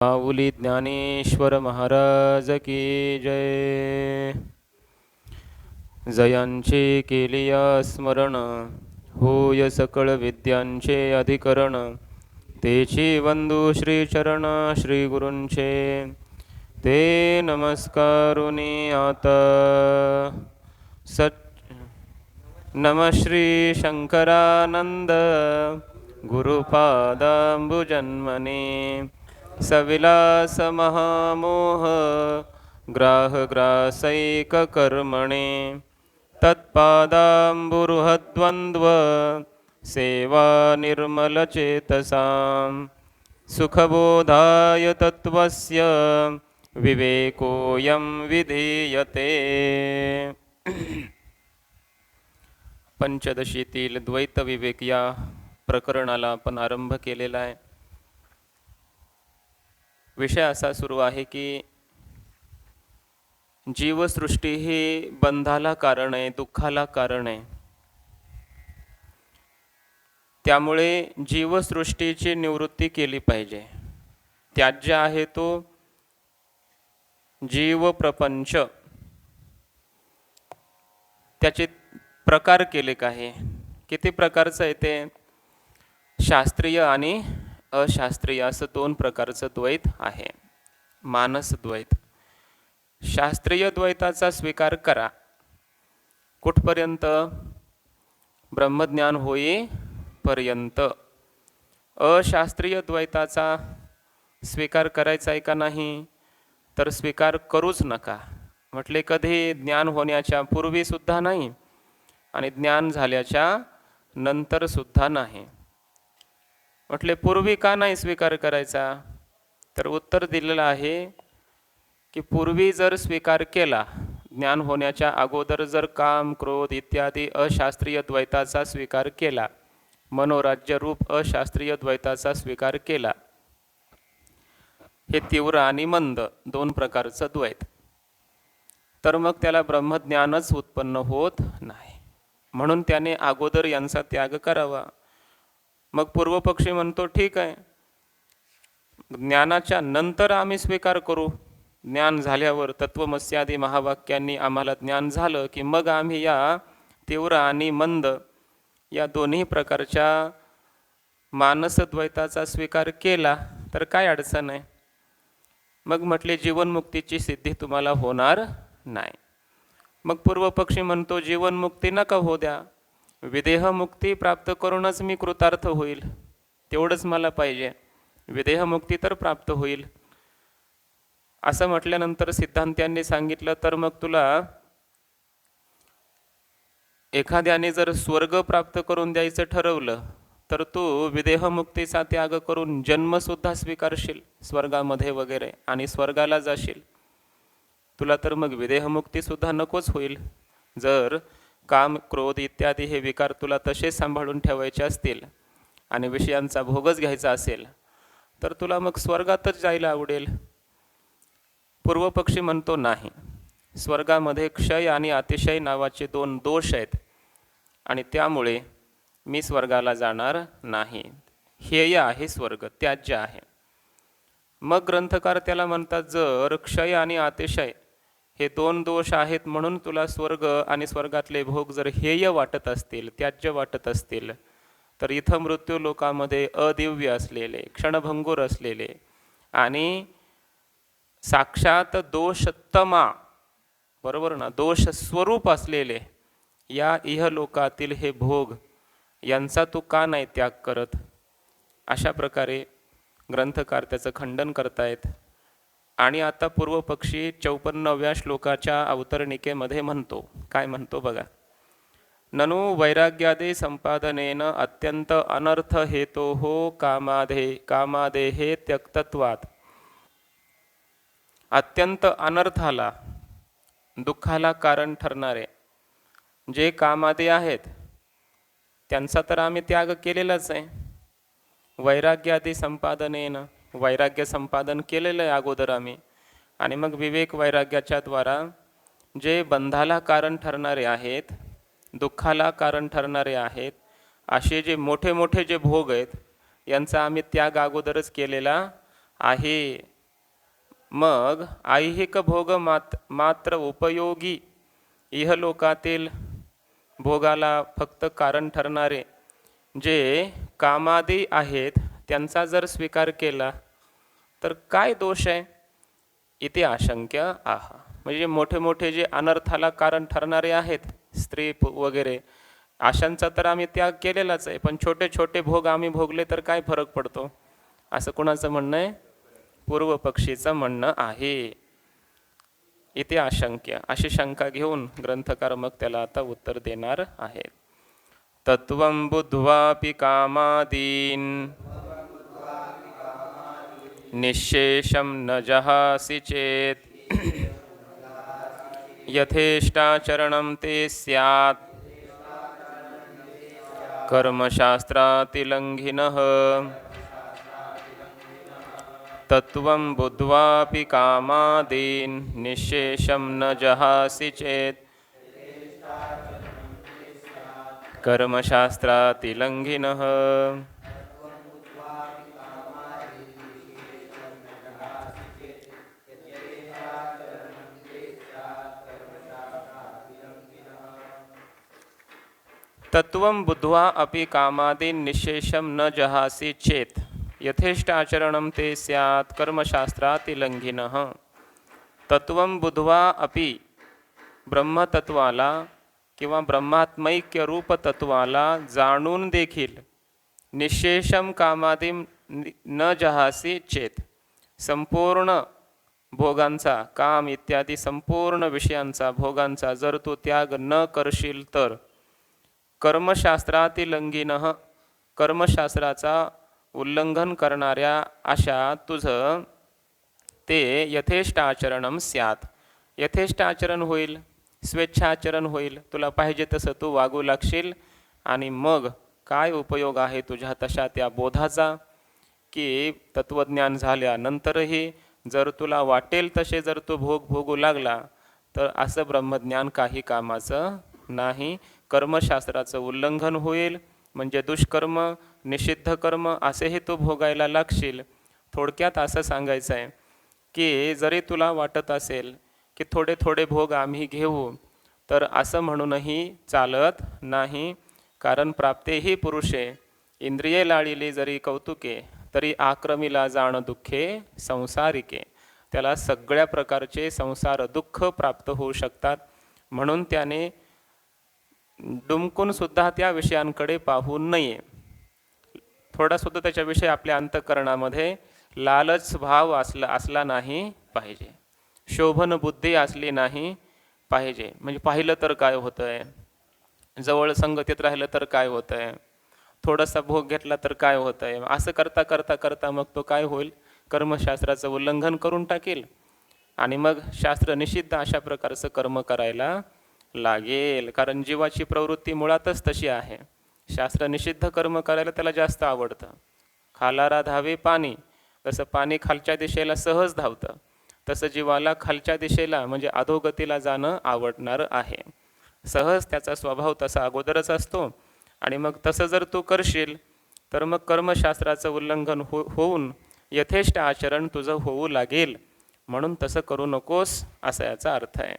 माऊली ज्ञानेश्वर महाराज की जय. जयांचे केलिया स्मरण, होय सकळ विद्यांचे अधिकरण. तेची वंदू श्रीचरण श्री गुरूंचे, ते नमस्कारुनी आता. नम श्री शंकरानंद गुरुपादांबुजन्मने. सविलास महामोह ग्राहग्रासैक कर्मणे. तत्पादांबुरुहद्वन्द्व सेवा निर्मलचेतसां. सुखबोधाय तत्त्वस्य विवेकोऽयं विधीयते. पंचदशीतील द्वैत विवेक या प्रकरणाला आपण आरंभ केलेला आहे. विषय असा सुरू आहे की जीवसृष्टी ही बंधाला कारण आहे, दुःखाला कारण आहे. त्यामुळे जीवसृष्टीची निवृत्ती केली पाहिजे. त्याज्य आहे तो जीव प्रपंच. त्याचे प्रकार केले काही. किती प्रकारचं आहे ते? शास्त्रीय आणि अशास्त्रीय असं दोन प्रकारचं द्वैत आहे. मानस द्वैत. शास्त्रीय द्वैताचा स्वीकार करा कुठपर्यंत? ब्रह्मज्ञान होईपर्यंत. अशास्त्रीय द्वैताचा स्वीकार करायचा आहे का नाही? तर स्वीकार करूच नका. म्हटले कधी? ज्ञान होण्याच्या पूर्वीसुद्धा नाही आणि ज्ञान झाल्याच्या नंतरसुद्धा नाही. म्हटले पूर्वी का नाही स्वीकार करायचा? तर उत्तर दिलेलं आहे की पूर्वी जर स्वीकार केला, ज्ञान होण्याच्या अगोदर जर काम, क्रोध इत्यादी अशास्त्रीय द्वैताचा स्वीकार केला, मनोराज्यरूप अशास्त्रीय द्वैताचा स्वीकार केला, हे तीव्र आणि मंद दोन प्रकारचं द्वैत, तर मग त्याला ब्रह्मज्ञानच उत्पन्न होत नाही. म्हणून त्याने अगोदर यांचा त्याग करावा. मग पूर्वपक्षी म्हणतो ठीक आहे, ज्ञानाच्या नंतर आम्ही स्वीकार करू. ज्ञान झाल्यावर तत्वमस्यादी महावाक्यांनी आम्हाला ज्ञान झालं की मग आम्ही या तीव्र आणि मंद या दोन्ही प्रकारच्या मानसद्वैताचा स्वीकार केला तर काय अडचण आहे? मग म्हटले जीवनमुक्तीची सिद्धी तुम्हाला होणार नाही. मग पूर्वपक्षी म्हणतो जीवनमुक्ती नका होऊ द्या, विदेहमुक्ती प्राप्त करूनच मी कृतार्थ होईल, तेवढंच मला पाहिजे, विदेहमुक्ती तर प्राप्त होईल. असं म्हटल्यानंतर सिद्धांत्यांनी सांगितलं तर मग तुला एखाद्याने जर स्वर्ग प्राप्त करून द्यायचं ठरवलं तर तू विदेहमुक्तीचा त्याग करून जन्मसुद्धा स्वीकारशील स्वर्गामध्ये वगैरे आणि स्वर्गाला जाशील. तुला तर मग विदेहमुक्तीसुद्धा नकोच होईल. जर काम, क्रोध इत्यादी हे विकार तुला तसे सांभाळून ठेवायचे असतील आणि विषयांचा भोगच घ्यायचा असेल तर तुला मग स्वर्गातच जायला आवडेल. पूर्वपक्षी म्हणतो नाही, स्वर्गामध्ये क्षय आणि अतिशय नावाचे दोन दोष आहेत आणि त्यामुळे मी स्वर्गाला जाणार नाही. हेय आहे स्वर्ग, त्याज्य आहे. मग ग्रंथकार त्याला म्हणतात जर क्षय आणि अतिशय हे दोन दोष आहेत म्हणून तुला स्वर्ग आणि स्वर्गातले भोग जर हेय वाटत असतील, त्याज्य वाटत असतील, तर इथं मृत्यू लोकामध्ये अदिव्य असलेले, क्षणभंगूर असलेले आणि साक्षात दोषतमा, बरोबर ना, दोष स्वरूप असलेले या इहलोकातील हे भोग यांचा तू का नाही त्याग करत? अशा प्रकारे ग्रंथकार त्याचं खंडन करतायत. आणि आता पूर्वपक्षी 54व्या श्लोकाच्या अवतरणिकेमध्ये म्हणतो, काय म्हणतो बघा. ननु वैराग्यादे संपादनेन अत्यंत अनर्थ हेतोः कामादेहे त्यक्तत्वात्. अत्यंत अनर्थाला, दुःखाला कारण ठरणारे जे कामादे आहेत त्यांचा तर आम्ही त्याग केलेलाच आहे. वैराग्यादी संपादनेन, वैराग्य संपादन केलेलं आहे अगोदर आम्ही, आणि मग विवेक वैराग्याच्या द्वारा जे बंधाला कारण ठरणारे आहेत, दुःखाला कारण ठरणारे आहेत, असे जे मोठे मोठे जे भोग आहेत यांचा आम्ही त्याग अगोदरच केलेला आहे. मग ऐहिक भोग मात्र उपयोगी, इहलोकातील भोगाला फक्त कारण ठरणारे जे कामादी आहेत त्यांचा जर स्वीकार केला तर काय दोष आहे? इथे आशंक्य आहा. म्हणजे मोठे मोठे जे अनर्थाला कारण ठरणारे आहेत, स्त्री वगैरे, आशांचा तर आम्ही त्याग केलेलाच आहे, पण छोटे छोटे भोग आम्ही भोगले तर काय फरक पडतो, असं कुणाचं म्हणणं आहे? पूर्व पक्षीचं म्हणणं आहे. इथे आशंक्य, अशी शंका घेऊन ग्रंथकार मग त्याला आता उत्तर देणार आहेत. तत्वं बुद्ध्वापि कामादीन निःशेषं न जहासि चेत् यथेष्टाचरणं ते स्यात् कर्मशास्त्रातिलङ्घिनः. तत्वं बुद्ध्वापि कामादीन निःशेषं न जहासि चेत् कर्मशास्त्रातिलङ्घिनः. तत्वं बुद्ध्वा अपि कामादीन निःशेषं न जहासि चेत् यथेष्ट आचरणं ते स्यात् कर्मशास्त्रातिलंघिनः. तत्वं बुद्ध्वा अपि, ब्रह्मतत्वाला किंवा ब्रह्मात्मैक्य रूप तत्वाला जाणून देखील, निःशेषम कामादीम न जहासी चेत, संपूर्ण भोगांचा, काम इत्यादी संपूर्ण विषयांचा, भोगांचा जर तू त्याग न करशील तर कर्मशास्त्रातिलंघिनः, कर्मशास्त्राचा उल्लंघन करणाऱ्या अशा तुझं ते यथेष्ट आचरणं स्यात्, यथेष्ट आचरण होईल, स्वेच्छाचरण होईल, तुला पाहिजे तसं तू वागू लागशील. आणि मग काय उपयोग आहे तुझ्या तशा त्या बोधाचा, की तत्वज्ञान झाल्यानंतरही जर तुला वाटेल तसे जर तू भोग भोगू लागला तर असं ब्रह्मज्ञान काही कामाचं नाही. कर्मशास्त्राचं उल्लंघन होईल, म्हणजे दुष्कर्म, निषिद्ध कर्म असेही तू भोगायला लागशील. थोडक्यात असं सांगायचं आहे की जरी तुला वाटत असेल की थोडे थोडे भोग आम्ही घेऊ, तर असं म्हणूनही चालत नाही. कारण प्राप्तेही पुरुषे इंद्रिये लाळिली जरी कौतुके, तरी आक्रमीला जाण दुःखे संसारिके. त्याला सगळ्या प्रकारचे संसार दुःख प्राप्त होऊ शकतात. म्हणून त्याने डुमकून सुद्धा त्या विषयांकडे पाहू नये. थोडासुद्धा त्याच्याविषयी आपल्या अंतःकरणामध्ये लालच भाव असला नाही पाहिजे, शोभन बुद्धी असली नाही पाहिजे. म्हणजे पाहिलं तर काय होतं आहे, जवळ संगतीत राहिलं तर काय होतं आहे, थोडासा भोग घेतला तर काय होतं आहे, असं करता करता करता मग तो काय होईल, कर्मशास्त्राचं उल्लंघन करून टाकेल आणि मग शास्त्र निषिद्ध अशा प्रकारचं कर्म करायला लागेल. कारण जीवाची प्रवृत्ती मुळातच तशी आहे, शास्त्र निषिद्ध कर्म करायला त्याला जास्त आवडतं. खालारा धावे पाणी, जसं पाणी खालच्या दिशेला सहज धावतं, तसं जीवाला खालच्या दिशेला म्हणजे अधोगतीला जाणं आवडणार आहे. सहज त्याचा स्वभाव तसा अगोदरच असतो. आणि मग तसं जर तू करशील तर मग कर्मशास्त्राचं उल्लंघन होऊन यथेष्ट आचरण तुझं होऊ लागेल. म्हणून तसं करू नकोस, असा याचा अर्थ आहे.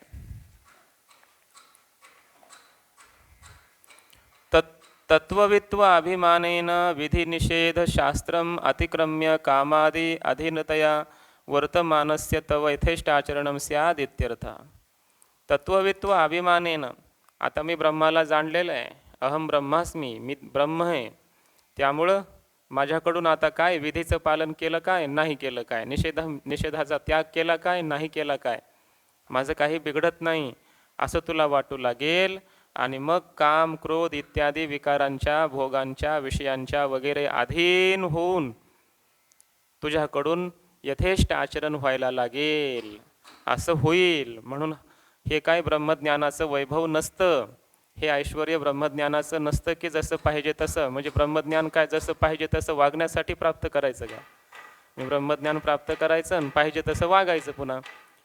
तत्ववित्व अभिमानेन विधिनिषेध शास्त्रम अतिक्रम्य कामादि अधीनतया वर्तमानस्य तव यथेष्टाचरणं स्याद् इत्यर्थः. तत्ववित्व अभिमानेन, आता मी ब्रह्माला जाणलेलं आहे, अहम ब्रह्मास्मी, मी ब्रह्म आहे, त्यामुळं माझ्याकडून आता काय विधीचं पालन केलं काय, नाही केलं काय, निषेधाचा त्याग केला काय, नाही केला काय, माझं काही बिघडत नाही असं तुला वाटू लागेल. आणि मग काम, क्रोध इत्यादी विकारांच्या, भोगांच्या, विषयांच्या वगैरे अधीन होऊन तुझ्याकडून यथेष्ट आचरण व्हायला लागेल, असं होईल. म्हणून हे काय ब्रह्मज्ञानाचं वैभव नसतं, हे ऐश्वर्य ब्रह्मज्ञानाचं नसतं की जसं पाहिजे तसं, म्हणजे ब्रह्मज्ञान काय जसं पाहिजे तसं वागण्यासाठी प्राप्त करायचं का, ब्रह्मज्ञान प्राप्त करायचं आणि पाहिजे तसं वागायचं. पुन्हा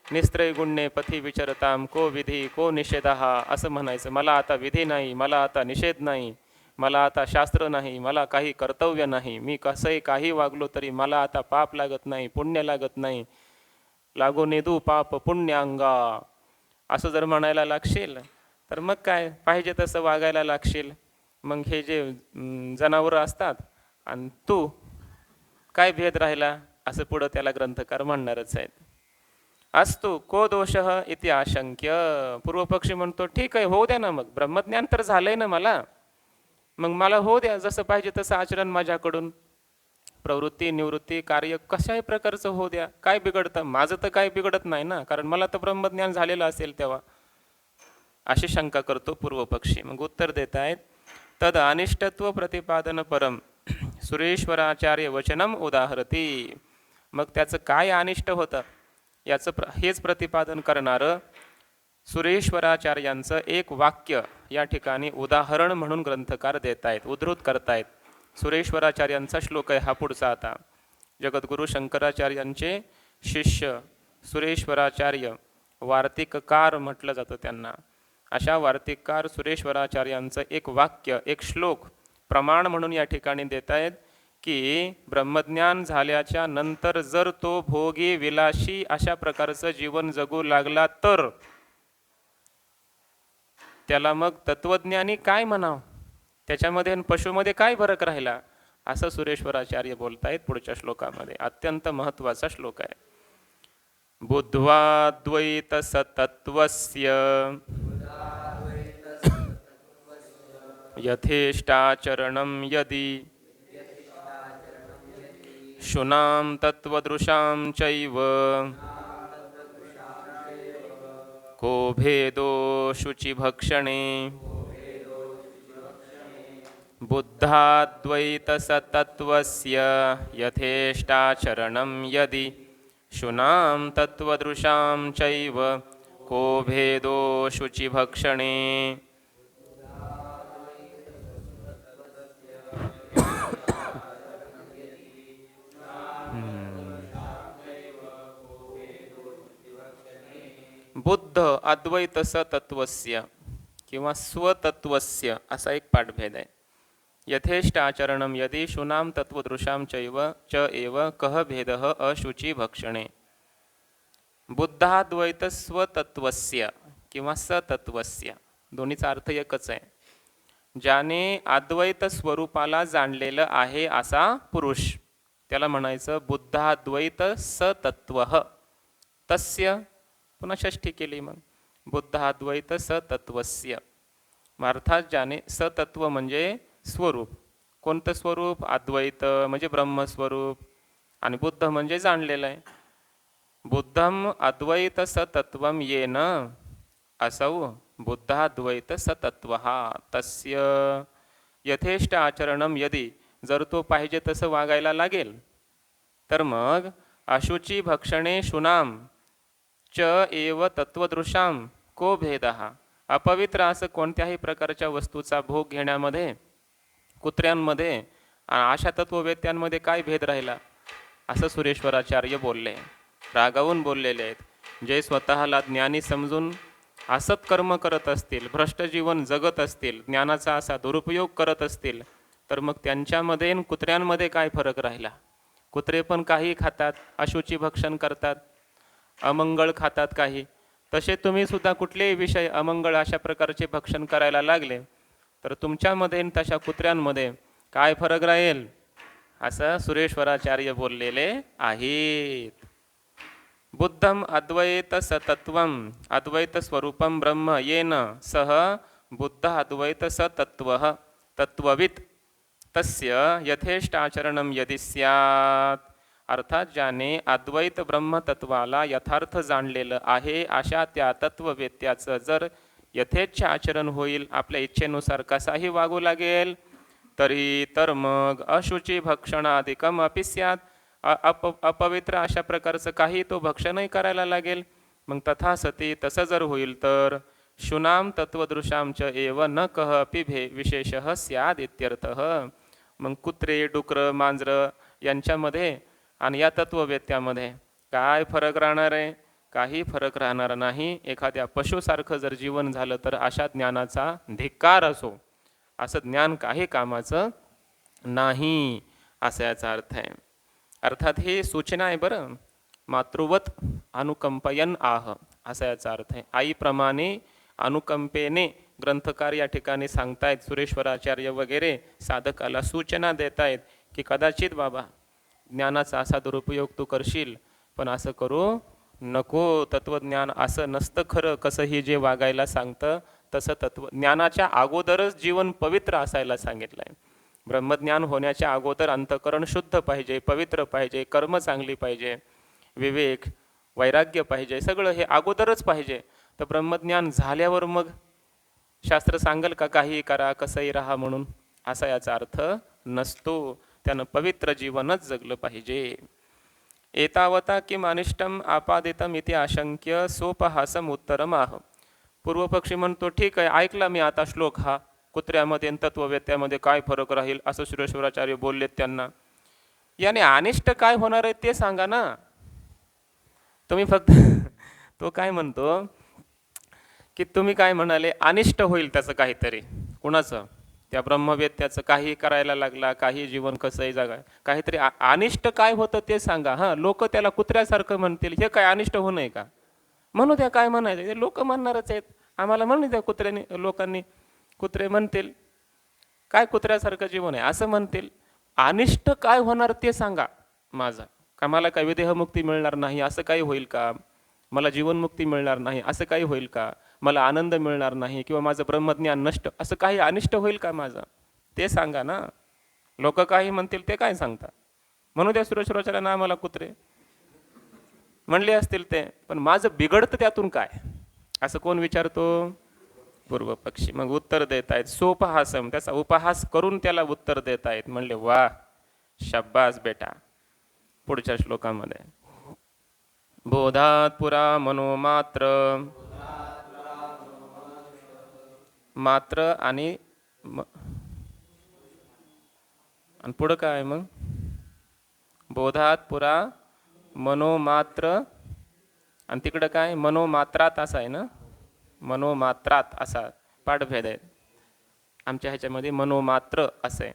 निस्त्रय गुण्ये पथी विचरताम को विधी को निषेध, असं म्हणायचं, मला आता विधी नाही, मला आता निषेध नाही, मला आता शास्त्र नाही, मला काही कर्तव्य नाही, मी कसंही काही वागलो तरी मला आता पाप लागत नाही, पुण्य लागत नाही, लागो नेदू पाप पुण्यांगा असं जर म्हणायला लागशील तर मग काय पाहिजे तसं वागायला लागशील. मग हे जे जनावरं असतात आणि तू, काय भेद राहिला, असं पुढं त्याला ग्रंथकार म्हणणारच आहेत. अस्तु को दोषः इति आशंक्य. पूर्वपक्षी म्हणतो ठीक आहे, होऊ द्या ना, मग ब्रह्मज्ञान तर झालंय ना मला, मग मला होऊ द्या, जसं पाहिजे तसं आचरण माझ्याकडून, प्रवृत्ती निवृत्ती कार्य कशाही प्रकारचं होऊ द्या, काय बिघडतं, माझं तर काय बिघडत नाही ना, कारण मला तर ब्रह्मज्ञान झालेलं असेल तेव्हा, अशी शंका करतो पूर्वपक्षी. मग उत्तर देत आहेत, तद अनिष्टत्व प्रतिपादन परम सुरेश्वराचार्य वचनम उदाहरती. मग त्याचं काय अनिष्ट होतं याचं हेच प्रतिपादन करणारं सुरेश्वराचार्यांचं एक वाक्य या ठिकाणी उदाहरण म्हणून ग्रंथकार देत आहेत, उद्धृत करतायत. सुरेश्वराचार्यांचा श्लोक आहे हा पुढचा. आता जगद्गुरू शंकराचार्यांचे शिष्य सुरेश्वराचार्य, वार्तिककार म्हटलं जातं त्यांना, अशा वार्तिककार सुरेश्वराचार्यांचं एक वाक्य, एक श्लोक प्रमाण म्हणून या ठिकाणी देत आहेत की ब्रह्मज्ञान झाल्याच्या नंतर जर तो भोगी विलाशी अशा प्रकारचं जीवन जगू लागला तर त्याला मग तत्वज्ञानी काय म्हणावं, त्याच्यामध्ये आणि पशुमध्ये काय फरक राहिला, असं सुरेश्वराचार्य बोलतायत पुढच्या श्लोकामध्ये. अत्यंत महत्त्वाचा श्लोक आहे. बुद्ध्वा द्वैत सतत्वस्य यथेष्टाचरणं यदि शुनां तत्वदृशां चैव को भेदो शुचिभक्षणे बुद्धाद्वैतसतत्वस्य यथेष्टाचरणं यदि शुनां तत्वदृशां चैव को भेदो शुचिभक्षणे. बुद्ध अद्वैत सतत्वस्य किंवा स्वतत्वस्य असा एक पाठभेद आहे. यथेष्ट आचरणं यदि शुनाम तत्वदृशां चैव च एव कह भेदः अशुची भक्षणे. बुद्धाद्वैत स्वतत्वस्य किंवा सतत्वस्य दोन्हीचा अर्थ एकच आहे. ज्याने अद्वैत स्वरूपाला जाणलेलं आहे असा पुरुष, त्याला म्हणायचं बुद्धाद्वैत सतत्वः. तस्य पुन्हा षष्ठी केली, मग बुद्धाद्वैत सतत्वस्य. अर्थात ज्याने, सतत्व म्हणजे स्वरूप, कोणतं स्वरूप, अद्वैत म्हणजे ब्रह्मस्वरूप, आणि बुद्ध म्हणजे जाणलेलं आहे. बुद्धम अद्वैत सतत्वम येन असौ बुद्धाद्वैत सतत्वः तस्य यथेष्ट आचरणं यदि, जर तो पाहिजे तसं वागायला लागेल तर मग अशुची भक्षणे शुनाम च एव तत्वदृशां को भेदः. अपवित्र असं कोणत्याही प्रकारच्या वस्तूचा भोग घेण्यामध्ये, कुत्र्यांमध्ये अशा तत्ववेत्यांमध्ये काय भेद राहिला, असं सुरेश्वराचार्य बोलले, रागावून बोललेले आहेत. जे स्वतःला ज्ञानी समजून असत कर्म करत असतील, भ्रष्ट जीवन जगत असतील, ज्ञानाचा असा दुरुपयोग करत असतील, तर मग त्यांच्यामध्ये आणि कुत्र्यांमध्ये काय फरक राहिला. कुत्रे पण काही खातात, अशुची भक्षण करतात, अमंगळ खातात काही, तसे तुम्ही सुद्धा कुठलेही विषय अमंगळ अशा प्रकारचे भक्षण करायला लागले तर तुमच्यामध्ये आणि तशा कुत्र्यांमध्ये काय फरक राहील, असं सुरेश्वराचार्य बोललेले आहेत. बुद्धम अद्वैत सतत्वम अद्वैत स्वरूपम ब्रह्म येन सह बुद्ध अद्वैत सतत्वः तत्ववित तस्य यथेष्ट आचरणं यदि स्यात्. अर्थात ज्याने अद्वैत ब्रह्मतत्वाला यथार्थ जाणलेलं आहे अशा त्या तत्ववेत्याचं जर यथेच्छ आचरण होईल, आपल्या इच्छेनुसार कसाही वागू लागेल, तरी तर मग अशुची भक्षणाधिकम अपि स्यात्. अपवित्र अशा प्रकारचं काही तो भक्षणही करायला लागेल. मग तथा सती तसं जर होईल तर शुनाम तत्वदृशांच एव न कह अपि विशेषः स्याद इत्यर्थः. मग कुत्रे, डुकरं, मांजरं यांच्यामध्ये आणि या तत्ववेत्यामध्ये काय फरक राहणार आहे, काही फरक राहणार नाही. एखाद्या पशुसारखं जर जीवन झालं तर अशा ज्ञानाचा धिक्कार असो. असं ज्ञान काही कामाचं नाही, असा याचा अर्थ आहे. अर्थात हे सूचना आहे बरं. मातृवत अनुकंपयन आह, असा याचा अर्थ आहे. आईप्रमाणे अनुकंपेने ग्रंथकार या ठिकाणी सांगतायत, सुरेश्वराचार्य वगैरे साधकाला सूचना देत आहेत की कदाचित बाबा ज्ञानाचा असा दुरुपयोग तू करशील, पण असं करू नको. तत्वज्ञान असं नसतं खरं. कसंही जे वागायला सांगतं तसं ज्ञानाच्या अगोदरच जीवन पवित्र असायला सांगितलं आहे. ब्रह्मज्ञान होण्याच्या अगोदर अंतःकरण शुद्ध पाहिजे, पवित्र पाहिजे, कर्म चांगली पाहिजे, विवेक वैराग्य पाहिजे, सगळं हे अगोदरच पाहिजे. तर ब्रह्मज्ञान झाल्यावर मग शास्त्र सांगेल का काही करा कसंही राहा म्हणून, असा याचा अर्थ नसतो. त्यानं पवित्र जीवनच जगलं पाहिजे. एतावता किम अनिष्टम आपादितम इति आशंक्य सोपहासम उत्तरम आह. पूर्वपक्षी म्हणतो ठीक आहे, ऐकला मी आता श्लोक हा, कुत्र्यामध्ये आणि तत्ववेत्यामध्ये काय फरक राहील असं सुरेश्वराचार्य बोललेत त्यांना. याने अनिष्ट काय होणार आहे ते सांगा ना तुम्ही. फक्त तो काय म्हणतो की तुम्ही काय म्हणाले, अनिष्ट होईल त्याचं काहीतरी. कुणाचं? त्या ब्रह्मवेत्याचं. काही करायला लागला, काही जीवन कसंही जागा, काहीतरी अनिष्ट काय होतं ते सांगा. हां, लोक त्याला कुत्र्यासारखं म्हणतील, हे काय अनिष्ट होऊ नये का? म्हणू द्या, काय म्हणायचं ते लोक म्हणणारच आहेत. आम्हाला म्हणू द्या, कुत्र्याने लोकांनी कुत्रे म्हणतील काय कुत्र्यासारखं जीवन आहे असं म्हणतील. अनिष्ट काय होणार ते सांगा माझा. का मला काय विदेहमुक्ती मिळणार नाही असं काही होईल का? मला जीवनमुक्ती मिळणार नाही असं काही होईल का? मला आनंद मिळणार नाही किंवा माझं ब्रह्मज्ञान नष्ट, असं काही अनिष्ट होईल का माझं? ते सांगा ना. लोक काही म्हणतील ते काय सांगता? म्हणू द्या सुरेश्वराचार्यांना आम्हाला कुत्रे म्हणले असतील ते, पण माझं बिघडतं त्यातून काय असं कोण विचारतो? पूर्व पक्षी. मग उत्तर देत आहेत सोपहासम, त्याचा उपहास करून त्याला उत्तर देत आहेत. म्हणले वा, शाब्बास बेटा. पुढच्या श्लोकामध्ये बोधात पुरा मनोमात्र, मात्र आणि पुढं काय मग? बोधात पुरा मनोमात्र आणि तिकडं काय? मनोमात्रात असं आहे ना, मनोमात्रात असा पाठभेद आहे. आमच्या ह्याच्यामध्ये मनोमात्र असं आहे.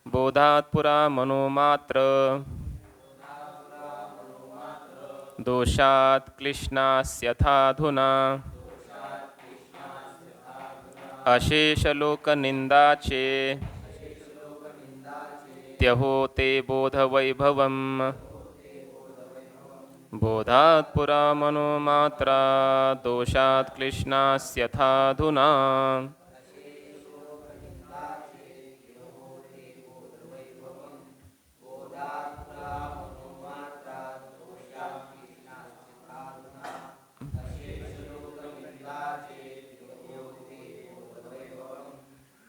बोधात पुरा मनोमात्र दोषात क्लिश्नास्यथाधुना अशेष लोक निंदाचे त्यहोते बोध वैभवम. बोधात पुरा मनोमात्रा दोषात क्लिश्नास्यथाधुना.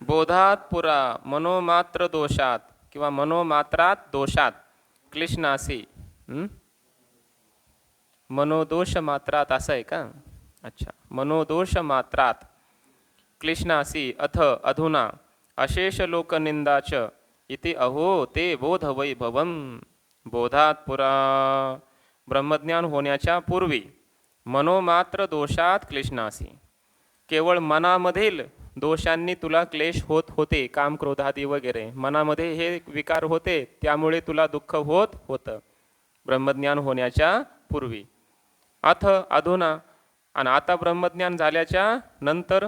बोधात पुरा मनोमात्र दोषात किंवा मनोमात्रात दोषात क्लिश्नासी. मनोदोष मात्रात असं आहे का? अच्छा, मनोदोष मात्रात क्लिश्नासी अथ अधुना अशेष लोकनिंदाच इति अहो ते बोध वैभवम. बोधात पुरा ब्रह्मज्ञान होण्याच्या पूर्वी मनोमात्र दोषात क्लिश्नासी, केवळ मनामधील दोषांनी तुला क्लेश होत होते, काम क्रोधादी वगैरे मनामध्ये हे विकार होते, त्यामुळे तुला दुःख होत होतं ब्रह्मज्ञान होण्याच्या पूर्वी. अथ अधुना, आणि आता ब्रह्मज्ञान झाल्याच्या नंतर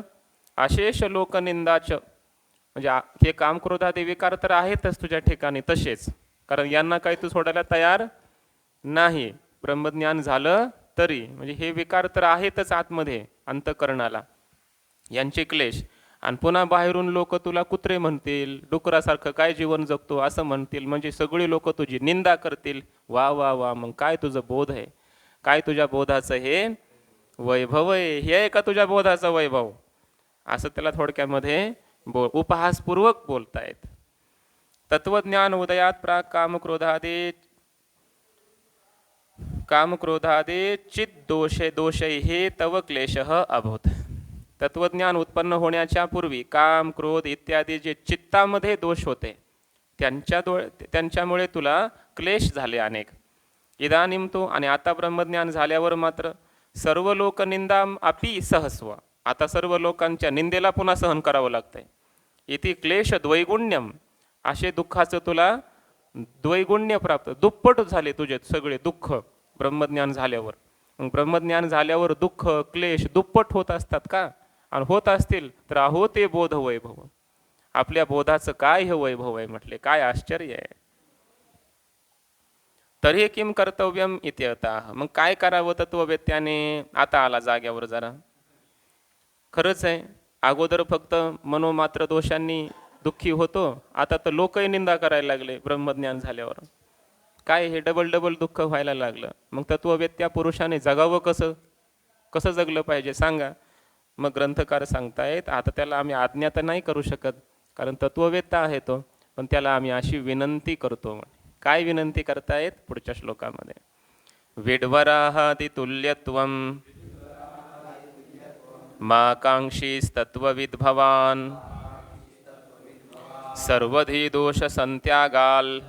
अशेष लोकनिंदाच, म्हणजे हे काम क्रोधादी विकार तर आहेतच तुझ्या ठिकाणी तसेच, कारण यांना काही तू सोडायला तयार नाही. ब्रह्मज्ञान झालं तरी म्हणजे हे विकार तर आहेतच आतमध्ये अंतःकरणाला, यांचे क्लेश. आणि पुन्हा बाहेरून लोक तुला कुत्रे म्हणतील, डुकरासारखं काय जीवन जगतो असं म्हणतील, म्हणजे सगळी लोक तुझी निंदा करतील. वा वा वा, मग काय तुझं बोध आहे? काय तुझ्या बोधाचं हे वैभव आहे? हे आहे का तुझ्या बोधाचं वैभव? असं त्याला थोडक्यामध्ये उपहासपूर्वक बोलतायत. तत्वज्ञान उदयात प्राक कामक्रोधादे चित दोषे हे तव क्लेशः अभूत. तत्वज्ञान उत्पन्न होण्याच्या पूर्वी काम क्रोध इत्यादी जे चित्तामध्ये दोष होते त्यांच्यामुळे तुला क्लेश झाले अनेक. इदानीम तो, आणि आता ब्रह्मज्ञान झाल्यावर मात्र सर्व लोक निंदा अपि सहस्व, आता सर्व लोकांच्या निंदेला पुन्हा सहन करावं लागतंय. इति क्लेश द्वैगुण्यम, असे दुःखाचं तुला द्वैगुण्य प्राप्त, दुप्पट झाले तुझे सगळे दुःख ब्रह्मज्ञान झाल्यावर. मग ब्रह्मज्ञान झाल्यावर दुःख क्लेश दुप्पट होत असतात का? आणि होत असतील तर अहो ते बोध वैभव. आपल्या बोधाचं काय हे वैभव आहे म्हटले, काय आश्चर्य आहे. तरी किम कर्तव्यम इत्यतः, मग काय करावं तत्ववेत्याने? आता आला जाग्यावर जरा. खरंच आहे, अगोदर फक्त मनोमात्र दोषांनी दुःखी होतो, आता तर लोकही निंदा करायला लागले ब्रह्मज्ञान झाल्यावर. काय हे डबल डबल दुःख व्हायला लागलं. मग तत्ववेत्या पुरुषाने जगावं कसं? कसं जगलं पाहिजे सांगा. मग ग्रंथकार सांगतायत, आता त्याला आम्ही आज्ञा तर नाही करू शकत कारण तत्ववेत्ता आहे तो, पण त्याला आम्ही अशी विनंती करतो. काय विनंती करतायत पुढच्या श्लोकामध्ये? विड्वराहादि तुल्यत्वम मा कांक्षीस्तत्वविद भवान सर्वधी दोष संत्यागाल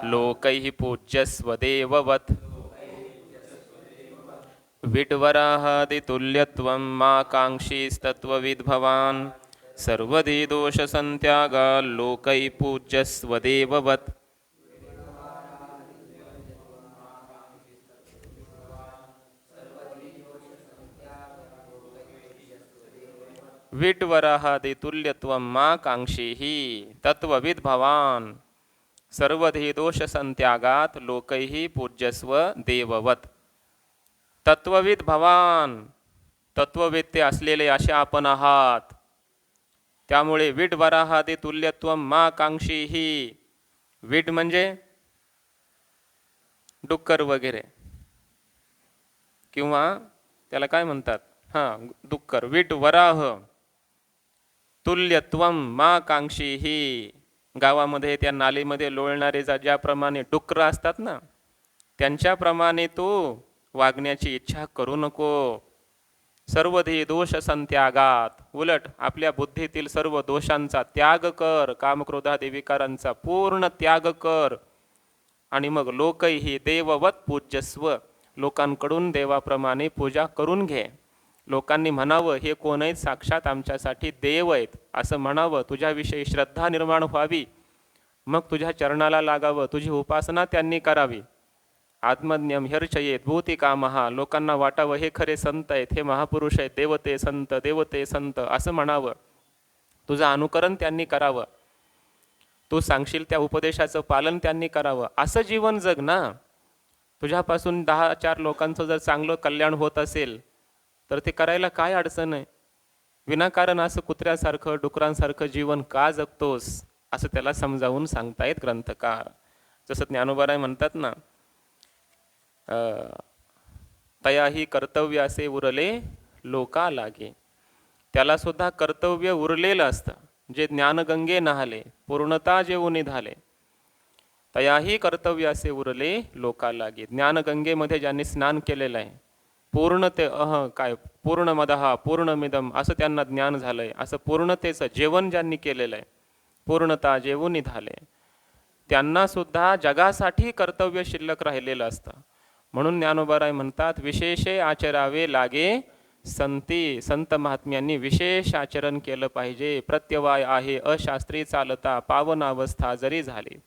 लोकैः पूज्यस्व देववत्. विड्वराहादि तुल्यत्वं मा कांक्षीस्तत्वविद भवान सर्वधी दोष संत्यागाल लोकैः पूज्यस्व देववत्. विड्वराहादि तुल्यत्वं मा कांक्षीः तत्वविद भवान सर्वधी दोष संत्यागात लोकैः पूज्यस्व देववत्. तत्वविद भवान, तत्ववेत्ते असलेले असे आपण आहात. त्यामुळे विड्वराहादि तुल्यत्वम मा कांक्षीः, विड म्हणजे डुक्कर वगैरे, किंवा त्याला काय म्हणतात, हां डुक्कर, विड्वराह. तुल्यत्वम मा कांक्षीः, गावामध्ये त्या नालीमध्ये लोळणारे ज्याप्रमाणे डुक्कर असतात ना, त्यांच्याप्रमाणे तू वागण्याची इच्छा करू नको. सर्वधी दोष संत्यागात, उलट आपल्या बुद्धीतील सर्व दोषांचा त्याग कर, कामक्रोधादी विकारांचा पूर्ण त्याग कर. आणि मग लोकैः देववत् पूज्यस्व, लोकांकडून देवाप्रमाणे पूजा करून घे. लोकांनी म्हणावं हे कोण आहेत, साक्षात आमच्यासाठी देव आहेत असं म्हणावं. तुझ्याविषयी श्रद्धा निर्माण व्हावी, मग तुझ्या चरणाला लागावं, तुझी उपासना त्यांनी करावी. आत्मज्ञम ह्यर्चयेत भूती कामहा, लोकांना वाटावं हे खरे संत आहेत, हे महापुरुष आहेत, देवते संत, देवते संत असं म्हणावं. तुझं अनुकरण त्यांनी करावं, तू सांगशील त्या उपदेशाचं पालन त्यांनी करावं. असं जीवन जग ना. तुझ्यापासून 10-4 लोकांचं जर चांगलं कल्याण होत असेल तर ते करायला काय अडचण आहे. विनाकारण असं कुत्र्यासारखं डुकरांसारखं जीवन का जगतोस असं त्याला समजावून सांगतायत ग्रंथकार. जसं ज्ञानोबाराय म्हणतात ना, तयाही कर्तव्य असे उरले लोका लागे. त्याला सुद्धा कर्तव्य उरलेलं असतं. जे ज्ञानगंगे नहाले, पूर्णता जेऊ निधाले, तयाही कर्तव्य असे उरले लोका लागे. ज्ञानगंगेमध्ये ज्यांनी स्नान केलेलं आहे, पूर्ण ते काय पूर्णमदः पूर्णमिदम असं त्यांना ज्ञान झालंय, असं पूर्णतेचं जेवण ज्यांनी केलेलं आहे, पूर्णता जेवून निधाले, त्यांना सुद्धा जगासाठी कर्तव्य शिल्लक राहिलेलं असतं. म्हणून ज्ञानोबाराय म्हणतात, विशेषे आचरावे लागे संती. संत महात्म्यांनी विशेष आचरण केलं पाहिजे. प्रत्यवाय आहे अशास्त्री चालता पावन अवस्था जरी झाली,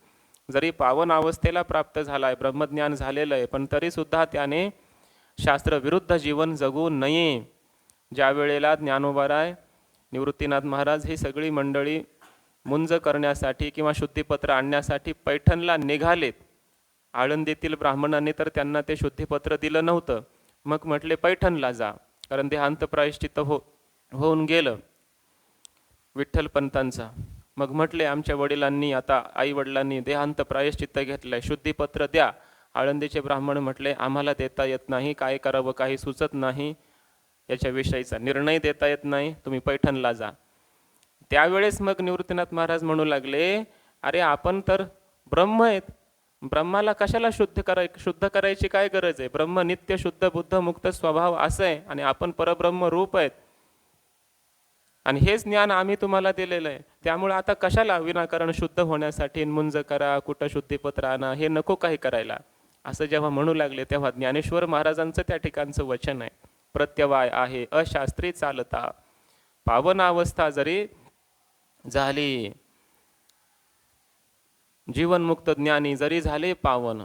जरी पावन अवस्थेला प्राप्त झालाय, ब्रह्मज्ञान झालेलं आहे, पण तरी सुद्धा त्याने शास्त्रविरुद्ध जीवन जगू नये. ज्या वेळेला ज्ञानोबाराय, निवृत्तीनाथ महाराज ही सगळी मंडळी मुंज करण्यासाठी किंवा शुद्धीपत्र आणण्यासाठी पैठणला निघालेत, आळंदीतील ब्राह्मणांनी तर त्यांना ते शुद्धीपत्र दिलं नव्हतं. मग म्हटले पैठणला जा, कारण देहांत प्रायश्चित्त होऊन गेलं विठ्ठलपंतांचा. मग म्हटले आमच्या वडिलांनी, आता आई वडिलांनी देहांत प्रायश्चित्त घेतलंय, शुद्धीपत्र द्या. आळंदीचे ब्राह्मण म्हटले आम्हाला देता येत नाही, काय करावं काही सुचत नाही, याच्याविषयीचा निर्णय देता येत नाही, तुम्ही पैठणला जा. त्यावेळेस मग निवृत्तीनाथ महाराज म्हणू लागले, अरे आपण तर ब्रह्म आहेत, ब्रह्माला कशाला शुद्ध करायची काय गरज आहे. ब्रह्म नित्य शुद्ध बुद्ध मुक्त स्वभाव असं आहे, आणि आपण परब्रह्म रूप आहेत, आणि हेच ज्ञान आम्ही तुम्हाला दिलेलं आहे. त्यामुळे आता कशाला विनाकारण शुद्ध होण्यासाठी मुंज करा, कुठं शुद्धीपत्र आणा, हे नको काही करायला. असं जेव्हा म्हणू लागले तेव्हा ज्ञानेश्वर महाराजांचं त्या ठिकाणचं वचन आहे, प्रत्यवाय आहे अशास्त्री चालता पावन अवस्था जरी झाली. जीवनमुक्त ज्ञानी जरी झाले पावन,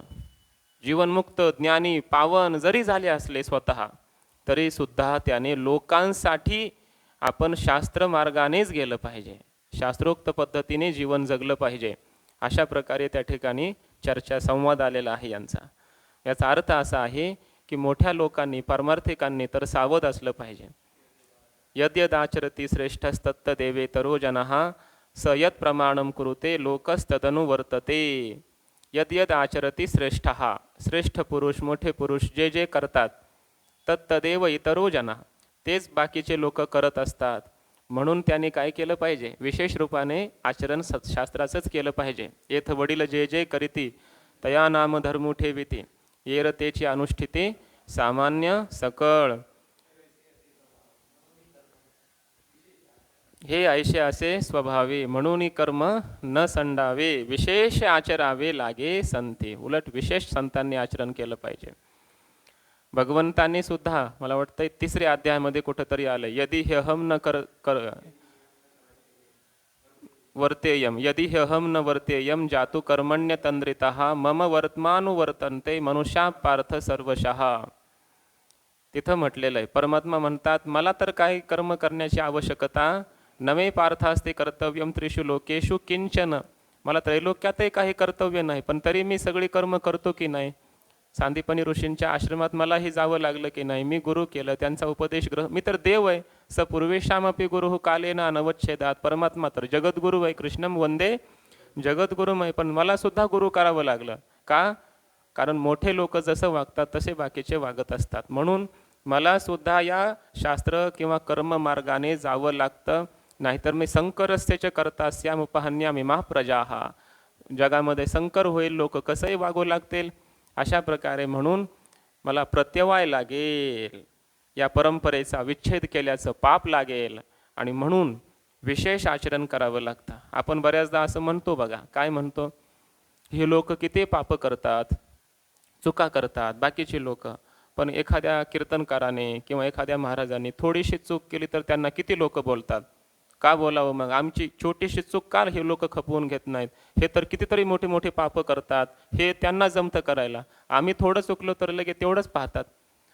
जीवनमुक्त ज्ञानी पावन जरी झाले असले स्वतः, तरी सुद्धा त्याने लोकांसाठी आपण शास्त्र मार्गानेच गेलं पाहिजे, शास्त्रोक्त पद्धतीने जीवन जगलं पाहिजे. अशा प्रकारे त्या ठिकाणी चर्चा संवाद आलेला आहे यांचा. याचा अर्थ असा आहे की मोठ्या लोकांनी परमार्थिकांनी तर सावध असलं पाहिजे. यद्यदाचरती श्रेष्ठस्तत्त देवे तरो जनः स यत् प्रमाणम कुरुते लोकस्तदनु वर्तते. यद्यद आचरती श्रेष्ठ, श्रेष्ठ पुरुष मोठे पुरुष जे जे करतात, तत्तदेव इतरो जना, तेच बाकीचे लोक करत असतात. म्हणून त्यांनी काय केलं पाहिजे, विशेष रूपाने आचरण शास्त्राचंच केलं पाहिजे. येथ वडील जे जे करीती तया नाम धर्मू ठेविती, येर तेची अनुष्ठिते सामान्य सकळ. हे ऐशे असे स्वभावे, म्हणून कर्म न संडावे, विशेष आचरावे लागे संते. उलट विशेष संतांनी आचरण केलं पाहिजे. भगवंतांनी सुद्धा मला वाटतं 3ऱ्या अध्यायामध्ये कुठंतरी आलं, यदि ह्यहम न कर वर्तेयम, यदि ह्यहम न वर्तेयम जातु कर्मण्य तंद्रितः मम वर्तमानुवर्तन्ते मनुष्या पार्थ सर्वशः. तिथं म्हटलेलं आहे, परमात्मा म्हणतात मला तर काही कर्म करण्याची आवश्यकता नवे पार्थास्ते कर्तव्यम त्रिषु लोकेषु किंचन. मला त्रैलोक्यातही काही कर्तव्य नाही, पण तरी मी सगळी कर्म करतो की नाही. सांदीपनी ऋषींच्या आश्रमात मलाही जावं लागलं की नाही, मी गुरु केलं, त्यांचा उपदेश ग्रह, मी तर देव आहे. स पूर्वेशामपि गुरु कालेना अनवच्छेदात. परमात्मा तर जगद्गुरु आहे, कृष्णम वंदे जगद्गुरुमय. पण मला सुद्धा गुरु करावं लागलं का, कारण मोठे लोक जसं वागतात तसे बाकीचे वागत असतात. म्हणून मला सुद्धा या शास्त्र किंवा कर्म मार्गाने जावं लागतं, नाहीतर मी संकरस्तेचे करता स्यामुपहन्यामी मा प्रजाहा. जगामध्ये संकर होईल, लोक कसंही वागू लागतील अशा प्रकारे. म्हणून मला प्रत्यवाय लागेल, या परंपरेचा विच्छेद केल्याचं पाप लागेल, आणि म्हणून विशेष आचरण करावं लागतं. आपण बऱ्याचदा असं म्हणतो बघा, काय म्हणतो, हे लोक किती पाप करतात, चुका करतात बाकीची लोक, पण एखाद्या कीर्तनकाराने किंवा एखाद्या महाराजांनी थोडीशी चूक केली तर त्यांना किती लोक बोलतात. का बोलावं मग, आमची छोटीशी चूक का हे लोक खपवून घेत नाहीत, हे तर कितीतरी मोठे मोठे पाप करतात, हे त्यांना जमतं करायला, आम्ही थोडं चुकलो तर लगे तेवढंच पाहतात,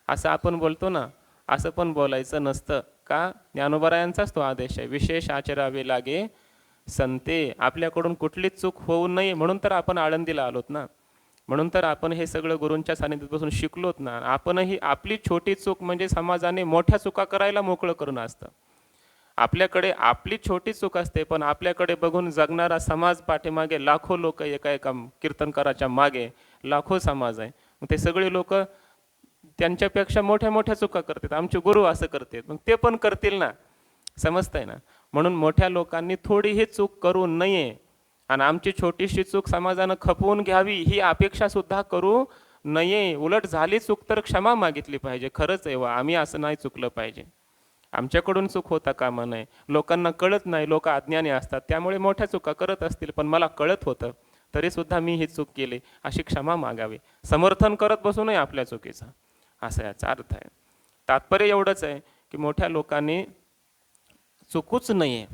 असं आपण बोलतो ना. असं पण बोलायचं नसतं. का, ज्ञानोबरायांचाच तो आदेश आहे, विशेष आचरावे लागे संते. आपल्याकडून कुठलीच चूक होऊ नये म्हणून तर आपण आळंदीला आलोत ना, म्हणून तर आपण हे सगळं गुरूंच्या सानिध्यात बसून शिकलोत ना. आपणही आपली छोटी चूक म्हणजे समाजाने मोठ्या चुका करायला मोकळं करून असतं. आपल्याकडे आपली छोटी चूक असते, पण आपल्याकडे बघून जगणारा समाज पाठीमागे लाखो लोक, एका कीर्तनकाराच्या मागे लाखो समाज आहे. मग ते सगळे लोक त्यांच्यापेक्षा मोठ्या मोठ्या चुका करतात, आमचे गुरु असं करतात, मग ते पण करतील ना, समजतंय ना. म्हणून मोठ्या लोकांनी थोडीही चूक करू नये, आणि आमची छोटीशी चूक समाजानं खपवून घ्यावी ही अपेक्षा सुद्धा करू नये. उलट झाली चूक तर क्षमा मागितली पाहिजे. खरंच आहे वा, आम्ही असं नाही चुकलं पाहिजे, आमच्याकडून चूक होता कामा नये. लोकांना कळत नाही, लोक अज्ञानी असतात, त्यामुळे मोठ्या चुका करत असतील, पण मला कळत होतं तरीसुद्धा मी ही चूक केली अशी क्षमा मागावी. समर्थन करत बसू नये आपल्या चुकीचं, असा याचा अर्थ आहे. तात्पर्य एवढंच आहे की मोठ्या लोकांनी चुकूच नये,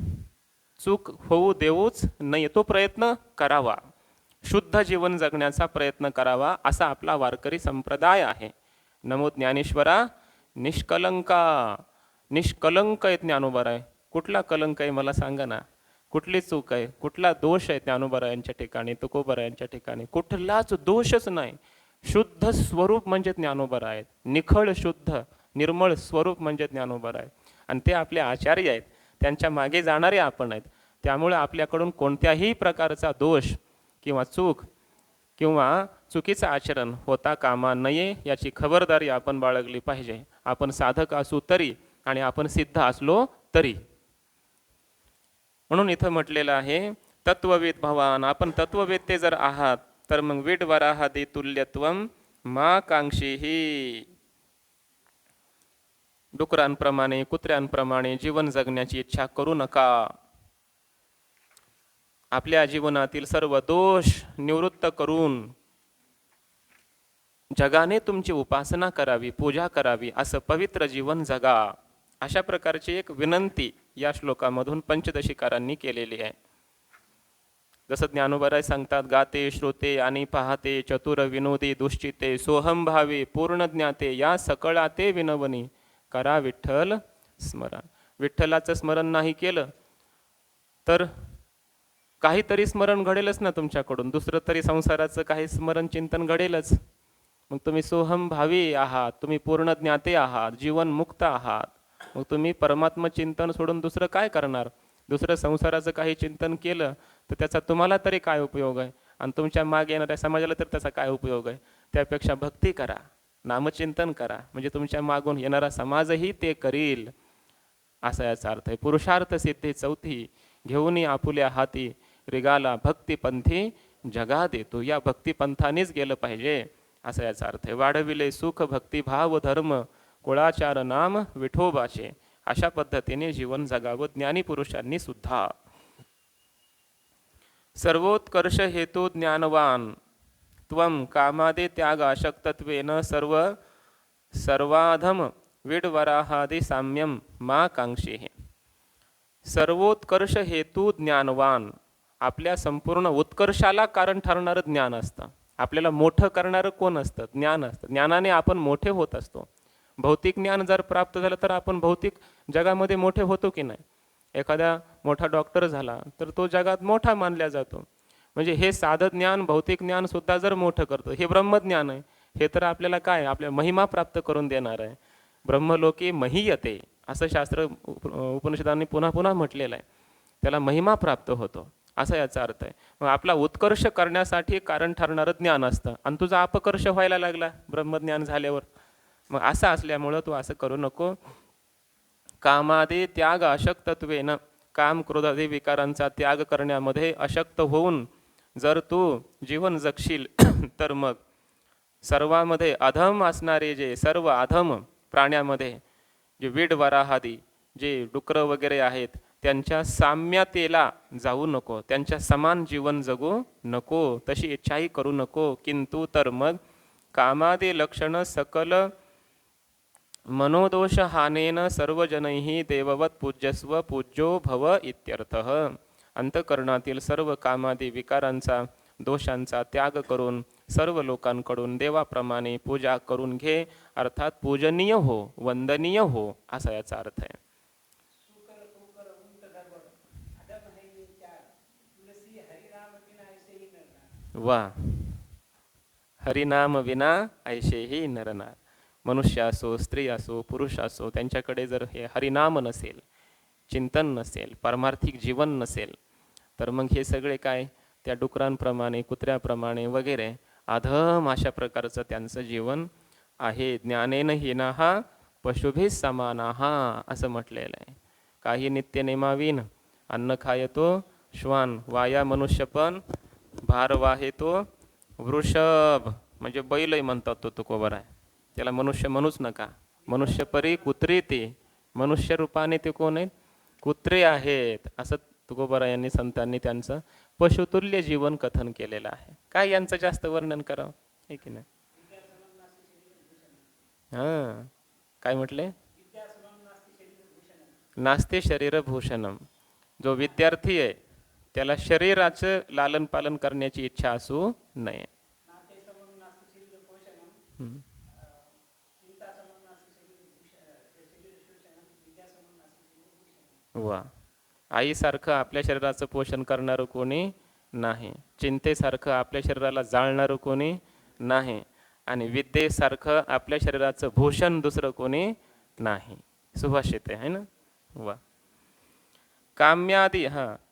चूक होऊ देऊच नाही, तो प्रयत्न करावा, शुद्ध जीवन जगण्याचा प्रयत्न करावा, असा आपला वारकरी संप्रदाय आहे. नमो ज्ञानेश्वरा निष्कलंका. निष्कलंक आहे ज्ञानोबा आहे. कुठला कलंक आहे मला सांगा ना, कुठली चूक आहे, कुठला दोष आहे ज्ञानोबरायांच्या ठिकाणी, तुकोबरायांच्या ठिकाणी? कुठलाच दोषच नाही. शुद्ध स्वरूप म्हणजे ज्ञानोबा आहेत, निखळ शुद्ध निर्मळ स्वरूप म्हणजे ज्ञानोबा आहेत, आणि ते आपले आचार्य आहेत, त्यांच्या मागे जाणारे आपण आहेत. त्यामुळे आपल्याकडून कोणत्याही प्रकारचा दोष किंवा चूक किंवा चुकीचं आचरण होता कामा नये, याची खबरदारी आपण बाळगली पाहिजे. आपण साधक असू तरी आणि आपण सिद्ध असलो तरी. म्हणून इथं म्हटलेलं आहे तत्ववेद भवान. आपण तत्ववेत्ते जर आहात तर मग विड वराहादी तुल्यत्वम मा कांक्षीही. डुकरांप्रमाणे कुत्र्यांप्रमाणे जीवन जगण्याची इच्छा करू नका. आपल्या जीवनातील सर्व दोष निवृत्त करून जगाने तुमची उपासना करावी, पूजा करावी, असं पवित्र जीवन जगा. अशा प्रकारची एक विनंती या श्लोकामधून पंचदशिकारांनी केलेली आहे. जसं ज्ञानोबराय सांगतात, गाते श्रोते आणि पाहते चतुर विनोदी दुश्चिते सोहम भावे पूर्ण ज्ञाते या सकळाते विनवनी करा विठ्ठल स्मरण. विठ्ठलाचं स्मरण नाही केलं तर काहीतरी स्मरण घडेलच ना तुमच्याकडून, दुसरं तरी संसाराचं काही स्मरण चिंतन घडेलच. मग तुम्ही सोहम भावी आहात, तुम्ही पूर्ण ज्ञाते आहात, जीवनमुक्त आहात, मग तुम्ही परमात्मा चिंतन सोडून दुसरं काय करणार? दुसरं संसाराचं काही चिंतन केलं तर त्याचा तुम्हाला तरी काय उपयोग आहे, आणि तुमच्या मागे येणाऱ्या समाजाला तर त्याचा काय उपयोग आहे? त्यापेक्षा भक्ती करा, नामचिंतन करा, म्हणजे तुमच्या मागून येणारा समाजही ते करील, असा याचा अर्थ आहे. पुरुषार्थ सिद्धी चौथी घेऊन आपुल्या हाती रिगाला भक्तिपंथी जगा देतो. या भक्तिपंथानेच गेलं पाहिजे, असा याचा अर्थ आहे. वाढविले सुख भक्तिभाव धर्म कुळाचार नाम विठोबाचे, अशा पद्धतीने जीवन जगावं ज्ञानी पुरुषांनी सुद्धा. सर्वोत्कर्ष हेतू ज्ञानवान त्वं कामादे त्याग अशक्तत्वेन सर्वाधम विडवराहादि साम्यम मा कांक्षे. सर्वोत्कर्ष हेतू ज्ञानवान, आपल्या संपूर्ण उत्कर्षाला कारण ठरणारं ज्ञान असतं. आपल्याला मोठं करणारं कोण असतं? ज्ञान असतं. ज्ञानाने आपण मोठे होत असतो. भौतिक ज्ञान जर प्राप्त झालं तर आपण भौतिक जगामध्ये मोठे होतो की नाही? एखादा मोठा डॉक्टर झाला तर तो जगात मोठा मानला जातो. म्हणजे हे साधं ज्ञान, भौतिक ज्ञान सुद्धा जर मोठं करतं, हे ब्रह्मज्ञान आहे. हे तर आपल्याला काय, आपल्या महिमा प्राप्त करून देणार आहे. ब्रह्मलोकी महीयते असं शास्त्र उपनिषदांनी पुन्हा पुन्हा म्हटलेलं आहे. त्याला महिमा प्राप्त होतो, असा याचा अर्थ आहे. मग आपला उत्कर्ष करण्यासाठी कारण ठरणारं ज्ञान असतं, आणि तुझा अपकर्ष व्हायला लागला ब्रह्मज्ञान झाल्यावर. मग असं असल्यामुळं तू असं करू नको. कामादे त्याग अशक्तत्वेन, काम क्रोधादी विकारांचा त्याग करण्यामध्ये अशक्त होऊन जर तू जीवन जगशील तर मग सर्वामध्ये अधम असणारे जे सर्व अधम प्राण्यामध्ये जे वीड वराहादी जे डुकरं वगैरे आहेत त्यांच्या साम्यतेला जाऊ नको, त्यांच्या समान जीवन जगू नको, तशी इच्छाही करू नको. किंतु तर मग कामादे लक्षण सकल मनोदोष हानेन सर्वजनैहि देववत पूज्यस्व पूज्यो भव इत्यर्थः. अंतकरणातील सर्व कामादी विकारांचा दोषांचा त्याग करून सर्व लोकांकडून देवाप्रमाणे पूजा करून घे, अर्थात पूजनीय हो, वंदनीय हो, असा याचा अर्थ आहे. वा, हरिनाम विना ऐशेही नरनार. मनुष्य असो, स्त्री असो, पुरुष असो, त्यांच्याकडे जर हे हरिनाम नसेल, चिंतन नसेल, पारमार्थिक जीवन नसेल, तर मग हे सगळे काय, त्या डुकरांप्रमाणे, कुत्र्याप्रमाणे वगैरे अधम अशा प्रकारचं त्यांचं जीवन आहे. ज्ञानेन हीनाः पशुभिः समानाः असं म्हटलेलं आहे. काही नित्यनेमाविन अन्न खायतो श्वान, वाया मनुष्यपण भार वाहेतो वृषभ, म्हणजे बैलही म्हणतात तो तुकोबर आहे. त्याला मनुष्य म्हणूच नका. मनुष्य परी कुत्रे, ते मनुष्य रूपाने ते कोण आहेत? कुत्रे आहेत, असं तुकोबरा यांनी संतांनी त्यांचं पशुतुल्य जीवन कथन केलेलं आहे. काय यांचं जास्त वर्णन करावं, आहे की नाही? हां, काय म्हटले? नास्ते शरीर भूषणम. जो विद्यार्थी आहे त्याला शरीराचं लालन पालन करण्याची इच्छा असू नये. वा, आईसारखं आपल्या शरीराचं पोषण करणारं कोणी नाही, चिंतेसारखं आपल्या शरीराला जाळणारं कोणी नाही, आणि विद्येसारखं आपल्या शरीराचं भूषण दुसरं कोणी नाही. सुभाषित आहे ना. वा, काम्यादी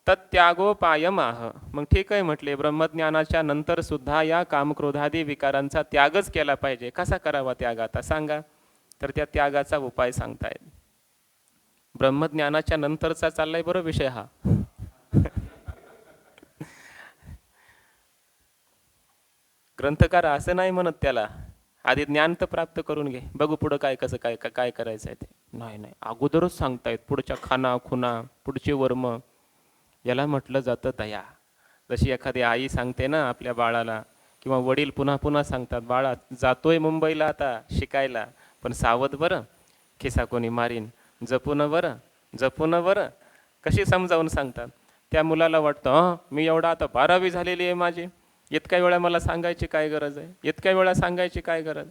तत्त्यागोपायम आह. मग ठीक आहे म्हटले, ब्रह्मज्ञानाच्या नंतर सुद्धा या कामक्रोधादी विकारांचा त्यागच केला पाहिजे. कसा करावा त्याग, आता सांगा. तर त्या त्यागाचा उपाय सांगतायत. ब्रह्मज्ञानाच्या नंतरचा चाललाय बरं विषय हा. ग्रंथकार असं नाही म्हणत त्याला, आधी ज्ञान तर प्राप्त करून घे, बघू पुढं काय कसं काय काय करायचं आहे ते. नाही, अगोदरच सांगतायत पुढच्या खाना खुना, पुढचे वर्म. याला म्हटलं जातं दया. जशी एखादी आई सांगते ना आपल्या बाळाला, किंवा वडील पुन्हा पुन्हा सांगतात, बाळा जातोय मुंबईला आता शिकायला, पण सावध बरं, खिसा कोणी मारीन. जपून बरं, जपून बरं. कशी समजावून सांगतात. त्या मुलाला वाटतं मी एवढा आता 12वी झालेली आहे माझी, इतक्या वेळा मला सांगायची काय गरज आहे, इतक्या वेळा सांगायची काय गरज.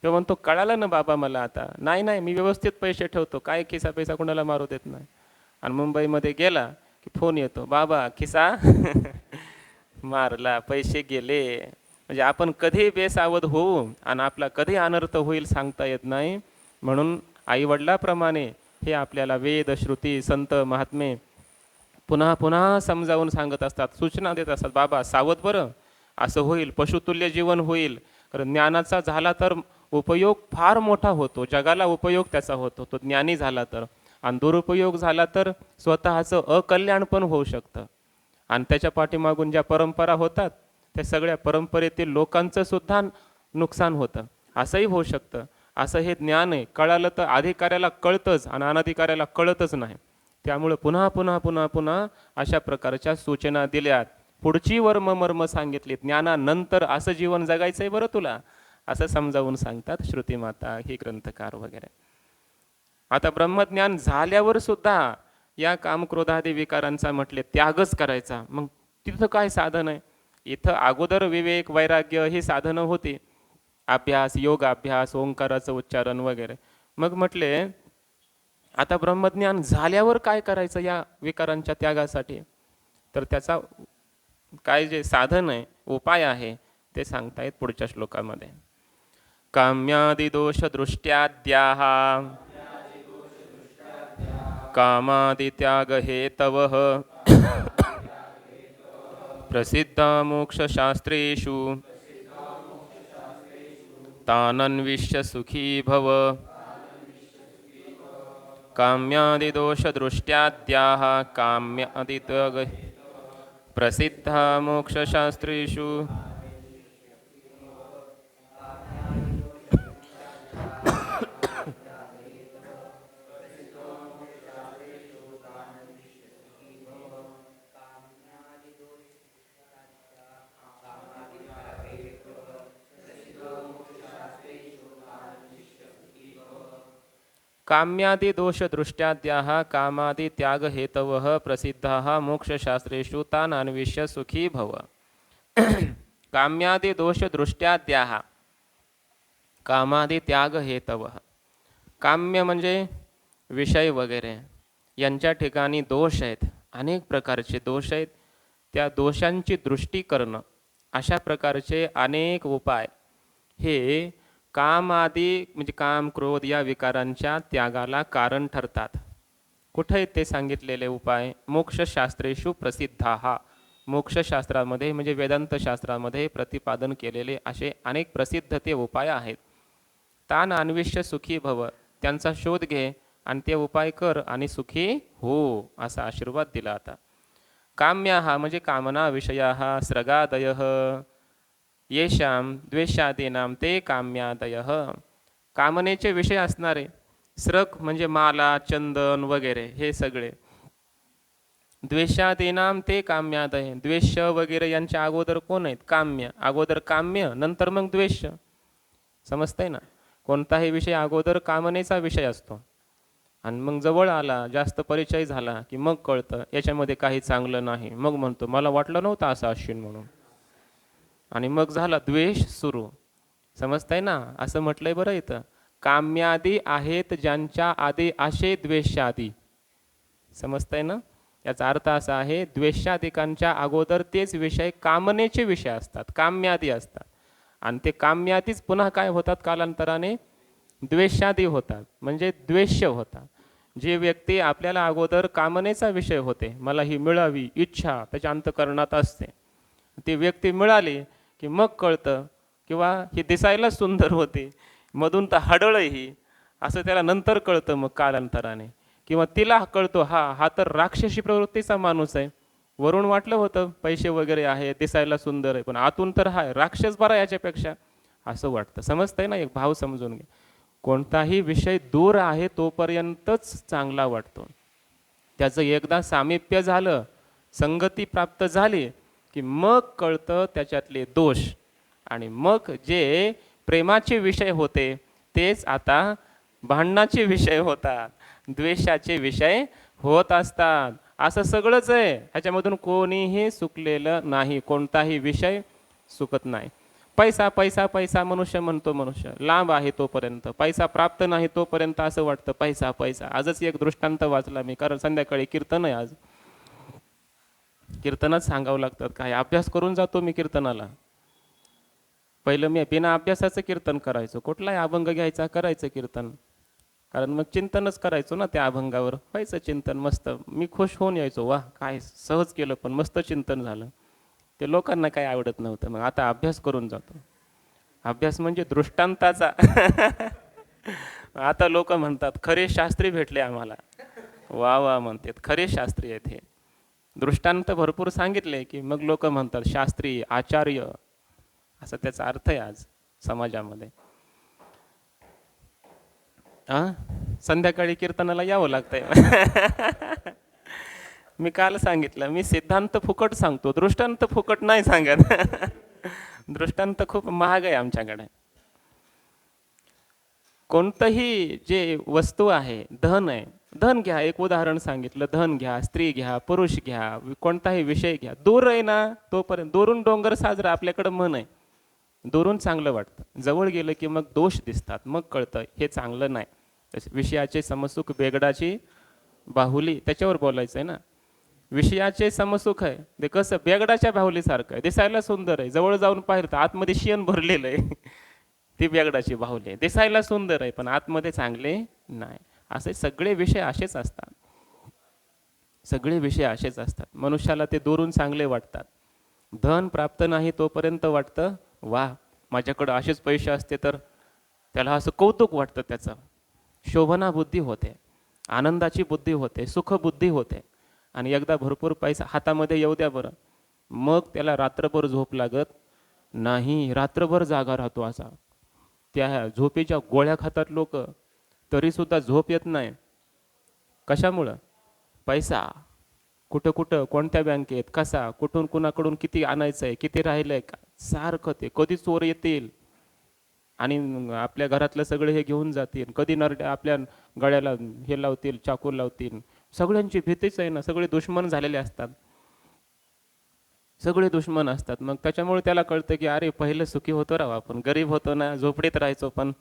तो म्हणतो कळालं ना बाबा मला आता, नाही नाही मी व्यवस्थित पैसे ठेवतो, काय खिसा पैसा कुणाला मारू देत नाही. आणि मुंबईमध्ये गेला की फोन येतो, बाबा खिसा मारला, पैसे गेले. म्हणजे आपण कधी बेसावध होऊ आणि आपला कधी अनर्थ होईल सांगता येत नाही. म्हणून आईवडिलाप्रमाणे हे आपल्याला वेद, श्रुती, संत, महात्मे पुन्हा पुन्हा समजावून सांगत असतात, सूचना देत असतात, बाबा सावध बरं, असं होईल, पशुतुल्य जीवन होईल. कारण ज्ञानाचा झाला तर उपयोग फार मोठा होतो, जगाला उपयोग त्याचा होतो, तो ज्ञानी झाला तर. आणि दुरुपयोग झाला तर स्वतःचं अकल्याण पण होऊ शकतं. आणि त्याच्या पाठीमागून ज्या परंपरा होतात त्या सगळ्या परंपरेतील लोकांचं सुद्धा नुकसान होतं, असंही होऊ शकतं. असं हे ज्ञान आहे, कळालं तर अधिकाऱ्याला कळतंच आणि अनधिकाऱ्याला कळतच नाही. त्यामुळे पुन्हा पुन्हा पुन्हा पुन्हा अशा प्रकारच्या सूचना दिल्यात. पुढची मर्म सांगितली, ज्ञानानंतर असं जीवन जगायचं आहे बरं तुला, असं समजावून सांगतात श्रुतीमाता, ही ग्रंथकार वगैरे. आता ब्रह्मज्ञान झाल्यावर सुद्धा या कामक्रोधादी विकारांचा म्हटले त्यागच करायचा. मग तिथं काय साधन आहे? इथं अगोदर विवेक, वैराग्य ही साधनं होती, अभ्यास, योगाभ्यास, ओंकाराचं उच्चारण वगैरे. मग म्हटले आता ब्रह्मज्ञान झाल्यावर काय करायचं या विकारांच्या त्यागासाठी? तर त्याचा काय जे साधन आहे, उपाय आहे, ते सांगतायत पुढच्या श्लोकामध्ये. काम्यादिदोष दृष्ट्याद्याः कामादित्याग हेतवः प्रसिद्धा मोक्षशास्त्रेषु तानन्विष्य सुखी भव. काम्यादिदोषदृष्ट्याद्याः काम्यादित्याग प्रसिद्धा मोक्षशास्त्रेषु काम्यादि दोष दृष्ट्याद्याः कामादि त्याग हेतवः प्रसिद्धाः मोक्षशास्त्रेषु तान् अन्विष्य सुखी भव. काम्यादि दोष दृष्ट्याद्याः कामादि त्याग हेतवः. काम्य म्हणजे विषय वगैरे, यांच्या ठिकाणी दोष आहेत, अनेक प्रकारचे दोष आहेत. त्या दोषांची दृष्टी करणं, अशा प्रकारचे अनेक उपाय हे काम आदी म्हणजे काम, क्रोध या विकारांच्या त्यागाला कारण ठरतात. कुठे ते सांगितलेले उपाय? मोक्षशास्त्रेषु प्रसिद्धाः. मोक्षशास्त्रामध्ये म्हणजे वेदांतशास्त्रामध्ये प्रतिपादन केलेले असे अनेक प्रसिद्ध ते उपाय आहेत. तान अन्विष्य सुखी भव. त्यांचा शोध घे आणि ते उपाय कर आणि सुखी हो, असा आशीर्वाद दिला. आता काम्याः म्हणजे कामना विषयाः स्रगादयः येषां द्वेषादीनां ते काम्यादयः. कामनेचे विषय असणारे, स्रग म्हणजे माला, चंदन वगैरे हे सगळे. द्वेषादीनां ते काम्यादय. द्वेष वगैरे यांच्या अगोदर कोण आहेत? काम्य. अगोदर काम्य, नंतर मग द्वेष. समजतंय ना? कोणताही विषय अगोदर कामनेचा विषय असतो आणि मग जवळ आला, जास्त परिचय झाला की मग कळतं याच्यामध्ये काही चांगलं नाही. मग म्हणतो मला वाटलं नव्हतं असं अश्विन म्हणून, आणि मग झाला द्वेष सुरू. समजताय ना? असं म्हटलंय बरं इथं. काम्यादी आहेत ज्यांच्या आधी असे द्वेषादी. समजताय ना? याचा अर्थ असा आहे, द्वेषादिकांच्या अगोदर तेच विषय कामनेचे विषय असतात, काम्यादी असतात. आणि ते काम्यादीच पुन्हा काय होतात? कालांतराने द्वेषादी होतात, म्हणजे द्वेष्य होतात. जे व्यक्ती आपल्याला अगोदर कामनेचा विषय होते, मला ही मिळावी इच्छा त्याच्या अंतःकरणात असते, ती व्यक्ती मिळाली की मग कळतं, किंवा ही दिसायला सुंदर होती, मधून तर हडळही, असं त्याला नंतर कळतं मग कालांतराने. किंवा तिला कळतो हा तर राक्षसी प्रवृत्तीचा माणूस आहे. वरून वाटलं होतं पैसे वगैरे आहे, दिसायला सुंदर आहे, पण आतून तर हा राक्षस बरा याच्यापेक्षा, असं वाटतं. समजतंय ना? एक भाव समजून घे. कोणताही विषय दूर आहे तोपर्यंतच चांगला वाटतो. त्याचं एकदा सामिप्य झालं, संगती प्राप्त झाली की मग कळतं त्याच्यातले दोष. आणि मग जे प्रेमाचे विषय होते तेच आता भांडणाचे विषय होतात. द्वेषाचे विषय होत असतात. असं सगळंच आहे, ह्याच्यामधून कोणीही सुकलेलं नाही, कोणताही विषय सुकत नाही. पैसा पैसा पैसा मनुष्य म्हणतो, मनुष्य लांब आहे तोपर्यंत, पैसा प्राप्त नाही तोपर्यंत असं वाटतं पैसा पैसा. आजच एक दृष्टांत वाचला मी, कारण संध्याकाळी कीर्तन आहे आज. कीर्तनच सांगावं लागतात, काय अभ्यास करून जातो मी कीर्तनाला. पहिलं मी बिना अभ्यासाचं कीर्तन करायचो, कुठलाही अभंग घ्यायचा करायचं कीर्तन, कारण मग चिंतनच करायचो ना त्या अभंगावर, व्हायचं चिंतन मस्त. मी खुश होऊन यायचो, वा काय सहज केलं पण मस्त चिंतन झालं. ते लोकांना काही आवडत नव्हतं. मग आता अभ्यास करून जातो, अभ्यास म्हणजे दृष्टांताचा. आता लोक म्हणतात खरे शास्त्री भेटले आम्हाला, वा वा म्हणतात, खरे शास्त्री आहेत हे. दृष्टांत भरपूर सांगितले की मग लोक म्हणतात शास्त्री आचार्य, असा त्याचा अर्थ आहे आज समाजामध्ये. संध्याकाळी कीर्तनाला यावं लागतंय. मी काल सांगितलं, मी सिद्धांत फुकट सांगतो, दृष्टांत फुकट नाही सांगत. दृष्टांत खूप महाग आहे आमच्याकडे. कोणतंही जे वस्तू आहे, धन आहे, धन घ्या, एक उदाहरण सांगितलं, धन घ्या, स्त्री घ्या, पुरुष घ्या, कोणताही विषय घ्या, दूर आहे ना तोपर्यंत, दुरून डोंगर साजरा आपल्याकडं मन आहे, दुरून चांगलं वाटतं, जवळ गेलं की मग दोष दिसतात, मग कळतं हे चांगलं नाही. विषयाचे समसुख बेगडाची बाहुली, त्याच्यावर बोलायचं आहे ना. विषयाचे समसुख आहे ते कसं बेगडाच्या बाहुलीसारखं आहे, दिसायला सुंदर आहे, जवळ जाऊन पाहिलं तर आतमध्ये शेण भरलेलं आहे. ती बेगडाची बाहुली आहे, दिसायला सुंदर आहे पण आतमध्ये चांगले नाही. असे सगळे विषय असेच असतात, सगळे विषय असेच असतात. मनुष्याला ते दुरून चांगले वाटतात. धन प्राप्त नाही तोपर्यंत वाटतं वा माझ्याकडं असेच पैसे असते तर, त्याला असं कौतुक वाटतं, त्याचं शोभना बुद्धी होते, आनंदाची बुद्धी होते, सुखबुद्धी होते. आणि एकदा भरपूर पैसा हातामध्ये येऊ द्या बरं, मग त्याला रात्रभर झोप लागत नाही, रात्रभर जागा राहतो असा. त्या झोपेच्या गोळ्या खातात लोक, तरीसुद्धा झोप येत नाही. कशामुळं? पैसा कुठं कुठं, कोणत्या बँकेत, कसा, कुठून कुणाकडून किती आणायचं आहे, किती राहिलं आहे का, सारखं ते. कधी चोर येतील आणि आपल्या घरातलं सगळं हे घेऊन जातील, कधी नरड्या आपल्या गळ्याला हे लावतील, चाकू लावतील. सगळ्यांची भीतीच आहे ना, सगळे दुश्मन झालेले असतात, सगळे दुश्मन असतात. मग त्याच्यामुळे त्याला कळतं की अरे पहिलं सुखी होतो राव आपण, गरीब होतो ना, झोपडीत राहायचो पण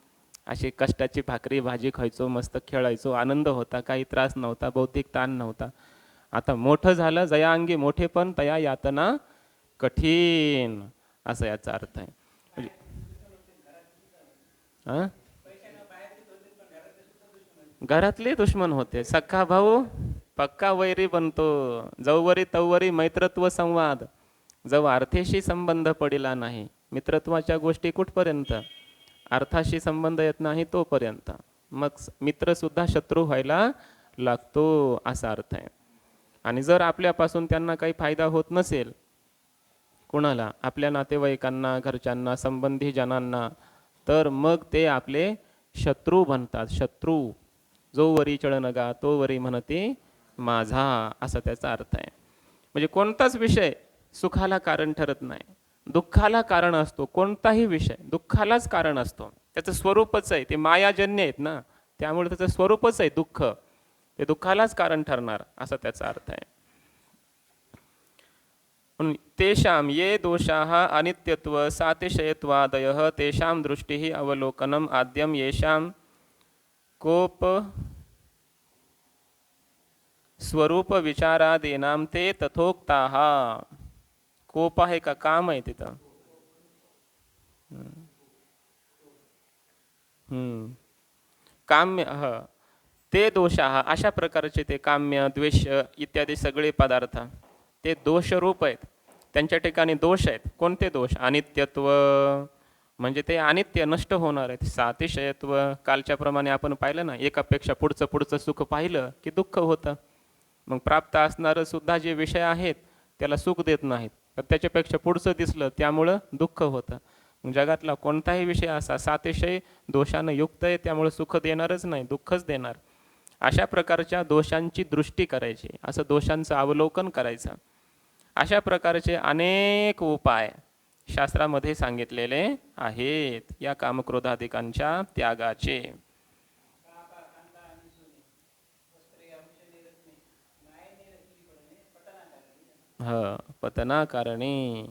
अशी कष्टाची भाकरी भाजी खायचो, मस्त खेळायचो, आनंद होता, काही त्रास नव्हता, बौद्धिक ताण नव्हता. आता मोठं झालं, जया अंगी मोठे पण तया यातना कठीण, असं याचा अर्थ आहे. घरातले दुश्मन होते, सख्खा भाऊ पक्का वैरी बनतो, जववरी तववरी मैत्रत्व संवाद, जव अर्थेशी संबंध पडिला नाही. मित्रत्वाच्या गोष्टी कुठपर्यंत, अर्थाशी संबंध येत नाही तोपर्यंत मग मित्र सुद्धा शत्रू व्हायला लागतो, असा अर्थ आहे. आणि जर आपल्यापासून त्यांना काही फायदा होत नसेल, कुणाला, आपल्या नातेवाईकांना, घरच्यांना, संबंधी जनांना, तर मग ते आपले शत्रू बनतात. शत्रू, जो वरी चळनगा तो वरी म्हणते माझा, असा त्याचा अर्थ आहे. म्हणजे कोणताच विषय सुखाला कारण ठरत नाही, दुःखाला कारण असतो. कोणताही विषय दुःखालाच कारण असतो, त्याचं स्वरूपच आहे, ते मायाजन्य आहेत ना, त्यामुळे त्याचं स्वरूपच आहे दुःख, ते दुःखालाच कारण ठरणार, असा त्याचा अर्थ आहे. तेषां ये दोषाः अनित्यत्व सातिशयत्वादयः तेषां दृष्टिः अवलोकनम आद्यम येषां कोप स्वरूप विचारादीनां ते तथोक्ताः. कोप आहे का काम आहे तिथं? काम्य ते दोषाः, अशा प्रकारचे ते काम्य, द्वेष इत्यादी सगळे पदार्थ ते दोषरूप आहेत, त्यांच्या ठिकाणी दोष आहेत. कोणते दोष? अनित्यत्व, म्हणजे ते अनित्य, नष्ट होणार आहेत. सातिशयत्व, कालच्याप्रमाणे आपण पाहिलं ना, एकापेक्षा पुढचं सुख पाहिलं की दुःख होतं. मग प्राप्त असणारं सुद्धा जे विषय आहेत त्याला सुख देत नाहीत, तर त्याच्यापेक्षा पुढचं दिसलं त्यामुळं दुःख होतं. जगातला कोणताही विषय असा सातिशय दोषानं युक्त आहे, त्यामुळे सुख देणारच नाही, दुःखच देणार. अशा प्रकारच्या दोषांची दृष्टी करायची, असं दोषांचं अवलोकन करायचं. अशा प्रकारचे अनेक उपाय शास्त्रामध्ये सांगितलेले आहेत या कामक्रोधादिकांच्या त्यागाचे. पतनाकारणी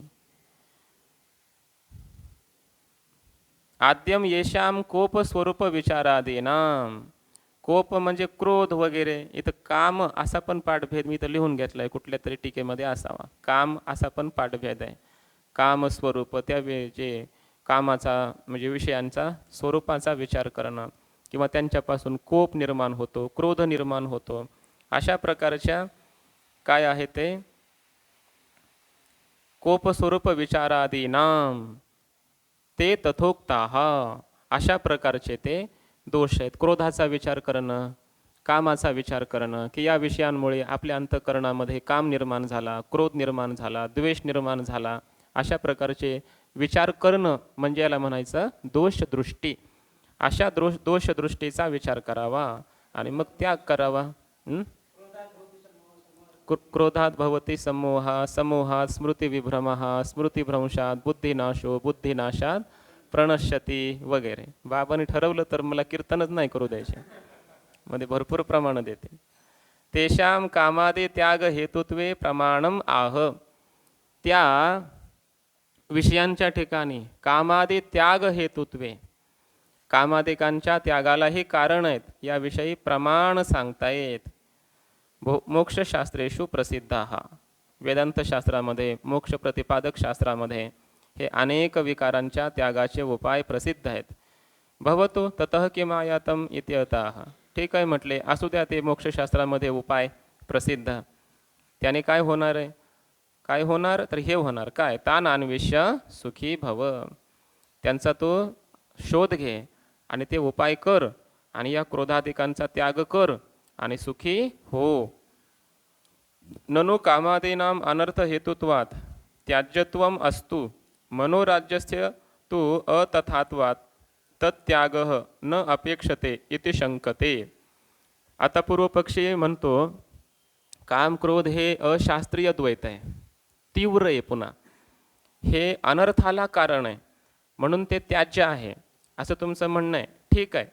आद्यम येशाम कोप स्वरूप विचारादीनाम. कोप म्हणजे क्रोध वगैरे. इथं काम असा पण पाठभेद मी इथं लिहून घेतलाय, कुठल्या तरी टीकेमध्ये असावा. काम असा पण पाठभेद आहे. काम स्वरूप त्या जे कामाचा म्हणजे विषयांचा स्वरूपाचा विचार करणं किंवा त्यांच्यापासून कोप निर्माण होतो, क्रोध निर्माण होतो, अशा प्रकारच्या काय आहे ते कोप स्वरूप विचारादीनाम ते तथोक्ताः. अशा प्रकारचे ते दोष आहेत. क्रोधाचा विचार करणं, कामाचा विचार करणं की या विषयांमुळे आपल्या अंतःकरणामध्ये काम निर्माण झाला, क्रोध निर्माण झाला, द्वेष निर्माण झाला, अशा प्रकारचे विचार करणं म्हणजे याला म्हणायचं दोषदृष्टी. अशा दोषदृष्टीचा विचार करावा आणि मग त्याग करावा. क्रोधात भवती समोहा, समोहात स्मृतिविभ्रमः, स्मृतिभ्रंशात बुद्धिनाशो, बुद्धिनाशात प्रणश्यती वगैरे. बाबांनी ठरवलं तर मला कीर्तनच नाही करू द्यायचे, मध्ये भरपूर प्रमाण देते. तेषाम कामादे त्याग हेतुत्वे प्रमाणम आह. त्या विषयांच्या ठिकाणी कामादे त्याग हेतुत्वे, कामादिकांच्या त्यागालाही कारण आहेत, याविषयी प्रमाण सांगतायत. मोक्षशास्त्रेषु प्रसिद्धाः. वेदांतशास्त्रामध्ये, मोक्ष प्रतिपादक शास्त्रामध्ये हे अनेक विकारांच्या त्यागाचे उपाय प्रसिद्ध आहेत. भवतो ततः किमायातम इत्यतः. ठीक आहे म्हटले, असू द्या ते मोक्षशास्त्रामध्ये उपाय प्रसिद्ध. त्याने काय होणार आहे? काय होणार तर हे होणार काय? तान अन्विष्य सुखी भव. त्यांचा तो शोध घे आणि ते उपाय कर आणि या क्रोधाधिकांचा त्याग कर आणि सुखी हो. ननु कामादीनाम अनर्थ हेतुत्वात् त्याज्यत्वम अस्तु मनोराज्यस्य तु अतथात्वात् तत्त्यागः न अपेक्षते इति शंकते. आता पूर्वपक्षी म्हणतो काम क्रोध हे अशास्त्रीय द्वैत आहे, तीव्र आहे, पुन्हा हे अनर्थाला कारण आहे म्हणून ते त्याज्य आहे असं तुमचं म्हणणं आहे. ठीक आहे,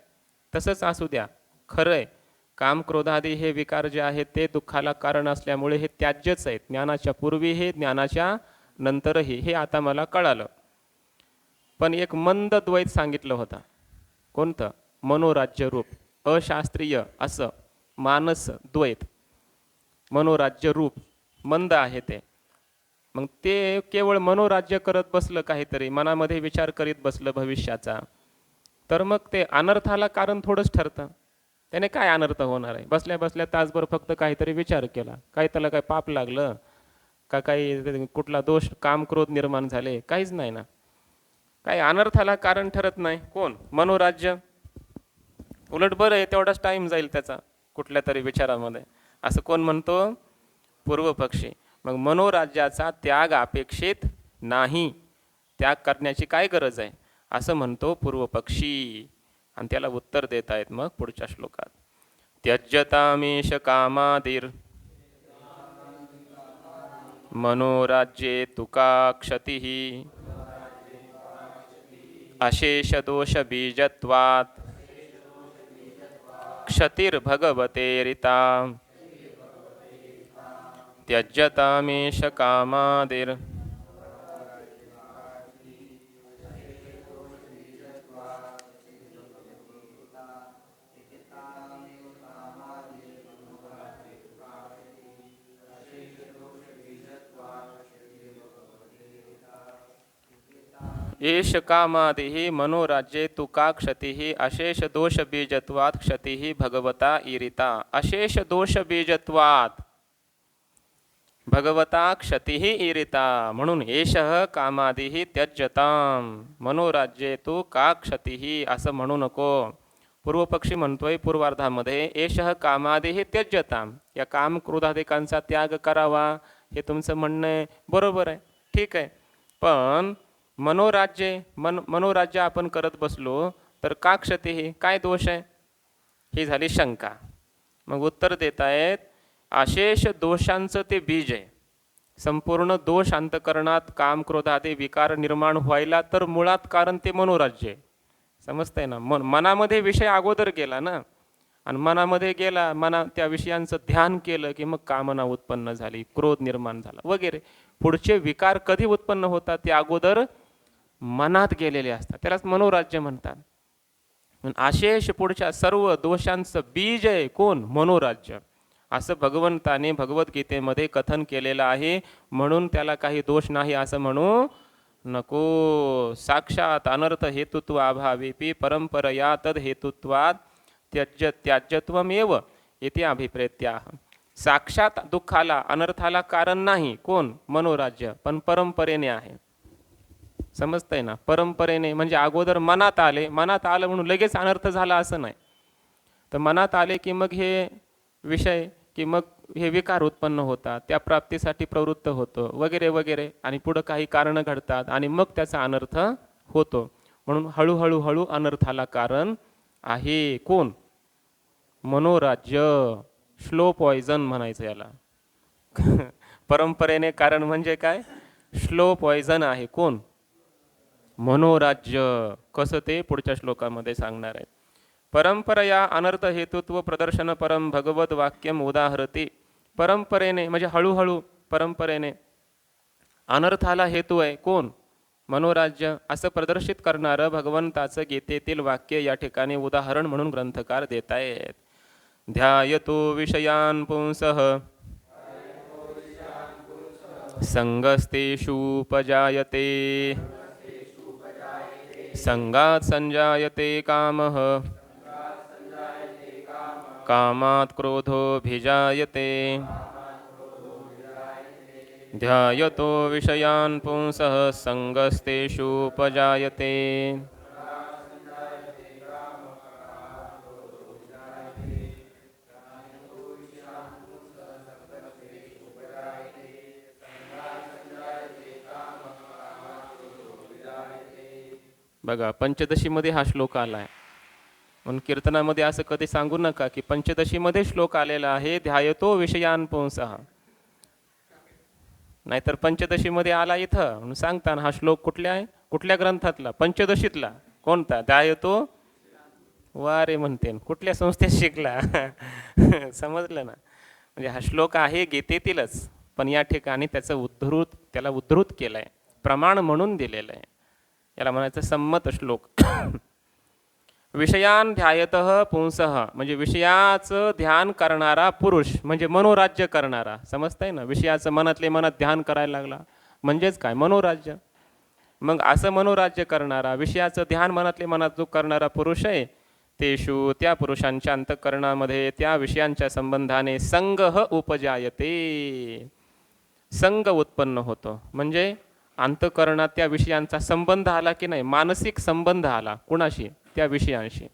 तसंच असू द्या, खरं आहे. काम क्रोधादी हे विकार जे आहेत ते दुःखाला कारण असल्यामुळे हे त्याज्यच आहेत. ज्ञानाच्या पूर्वी हे, ज्ञानाच्या नंतरही हे आता मला कळालं. पण एक मंद द्वैत सांगितलं होतं. कोणतं? मनोराज्य रूप, अशास्त्रीय असं मानस द्वैत, मनोराज्य रूप मंद आहे ते. मग ते केवळ मनोराज्य करत बसलं, काहीतरी मनामध्ये विचार करीत बसलं भविष्याचा, तर मग ते अनर्थाला कारण थोडंच ठरतं. त्याने काय अनर्थ होणार आहे? बसल्या बसल्या तासभर फक्त काहीतरी विचार केला, काय त्याला काय पाप लागलं का? काही कुठला दोष, काम क्रोध निर्माण झाले? काहीच नाही ना. काही अनर्थाला कारण ठरत नाही. कोण? मनोराज्य. उलट बरं आहे, तेवढाच टाईम जाईल त्याचा कुठल्या तरी विचारामध्ये, असं कोण म्हणतो? पूर्वपक्षी. मग मनोराज्याचा त्याग अपेक्षित नाही, त्याग करण्याची काय गरज आहे असं म्हणतो पूर्वपक्षी. आणि त्याला उत्तर देत आहेत मग पुढच्या श्लोकात. त्यज्यतामेष कामादिर मनोराज्ये तुका क्षतिः अशेष दोष बीजत्वात् क्षतिर्भगवतेरिता. त्यज्यतामेष कामादिर एष कामादिः मनोराज्ये तुका क्षतिः अशेष दोष बीजत्वात् क्षतिः भगवता ईरिता. अशेष दोष बीजत्वात् भगवता क्षतिः ईरिता. म्हणून एषः कामादिः त्यज्यताम मनोराज्ये तु का क्षतिः असं म्हणू नको. पूर्वपक्षी म्हणतोय पूर्वार्धामध्ये एषः कामादिः त्यज्यताम, या काम क्रोधादिकांचा त्याग करावा हे तुमचं म्हणणं आहे, बरोबर आहे, ठीक आहे. पण मनोराज्य आपण करत बसलो तर का क्षतिः, काय दोष आहे? ही झाली शंका. मग उत्तर देत आहेत, अशेष दोषांचं ते बीज आहे. संपूर्ण दोष अंतकरणात काम क्रोधादी विकार निर्माण व्हायला तर मुळात कारण ते मनोराज्य आहे. समजतंय ना? मनामध्ये विषय अगोदर गेला ना, आणि मनामध्ये गेला, त्या विषयांचं ध्यान केलं की मग कामना उत्पन्न झाली, क्रोध निर्माण झाला वगैरे. पुढचे विकार कधी उत्पन्न होतात ते अगोदर मनात गेलेले असतात, त्यालाच मनोराज्य म्हणतात. अशेष पुढच्या सर्व दोषांचं बीज आहे कोण? मनोराज्य. असं भगवंताने भगवद्गीतेमध्ये कथन केलेलं आहे. म्हणून त्याला काही दोष नाही असं म्हणू नको. साक्षात अनर्थ हेतुत्व अभावेपी परंपरया तद हेतुत्वात त्याज्यत्वमेव इति अभिप्रेत्याह. साक्षात दुःखाला अनर्थाला कारण नाही कोण? मनोराज्य, पण परंपरेने आहे. समजतंय ना? परंपरेने म्हणजे अगोदर मनात आलं म्हणून लगेच अनर्थ झाला असं नाही. तर मनात आले की मग हे विषय की मग हे विकार उत्पन्न होतात, त्या प्राप्तीसाठी प्रवृत्त होतो वगैरे वगैरे, आणि पुढं काही कारणं घडतात आणि मग त्याचा अनर्थ होतो. म्हणून हळूहळू अनर्थाला कारण आहे कोण? मनोराज्य. स्लो पॉयझन म्हणायचं याला. परंपरेने कारण म्हणजे काय? स्लो पॉयझन आहे कोण? मनोराज्य. कसं ते पुढच्या श्लोकामध्ये सांगणार आहे. परंपरया अनर्थ हेतुत्व प्रदर्शन परम भगवत वाक्यम उदाहरते. परंपरेने म्हणजे हळूहळू परंपरेने अनर्थाला हेतू आहे कोण? मनोराज्य. असं प्रदर्शित करणारं भगवंताचं गीतेतील वाक्य या ठिकाणी उदाहरण म्हणून ग्रंथकार देत आहेत. ध्यायतो विषयान् पुंसः संगस्तेषूपजायते संगात् संजायते कामः कामात् क्रोधोऽभिजायते. ध्यायतो विषयान् पुंसः संगस्तेषूपजायते. बघा, पंचदशीमध्ये हा श्लोक आला आहे. म्हणून कीर्तनामध्ये असं कधी सांगू नका की पंचदशीमध्ये श्लोक आलेला आहे ध्यायतो विषयान् पुंसः. नाहीतर पंचदशीमध्ये आला इथं म्हणून सांगताना हा श्लोक कुठल्या ग्रंथातला? पंचदशीतला. कोणता? ध्यायतो. वारे म्हणते, कुठल्या संस्थेत शिकला? समजलं ना? म्हणजे हा श्लोक आहे गीतेतीलच, पण या ठिकाणी त्याला उद्धृत केलं आहे, प्रमाण म्हणून दिलेलं आहे. याला म्हणायचं संमत श्लोक. विषयान ध्यायतः पुंसः म्हणजे विषयाचं ध्यान करणारा पुरुष, म्हणजे मनोराज्य करणारा. समजताय ना? विषयाचं मनातले मनात ध्यान करायला लागला म्हणजेच काय? मनोराज्य. मग असं मनोराज्य करणारा, विषयाचं ध्यान मनातले मनात जो करणारा पुरुष आहे, तेषु त्या पुरुषांच्या अंतःकरणामध्ये त्या विषयांच्या संबंधाने संगः उपजायते. संग उत्पन्न होतो. म्हणजे अंतःकरणात त्या विषयांचा संबंध आला की नाही, मानसिक संबंध आला कुणाशी? त्या विषयांशी.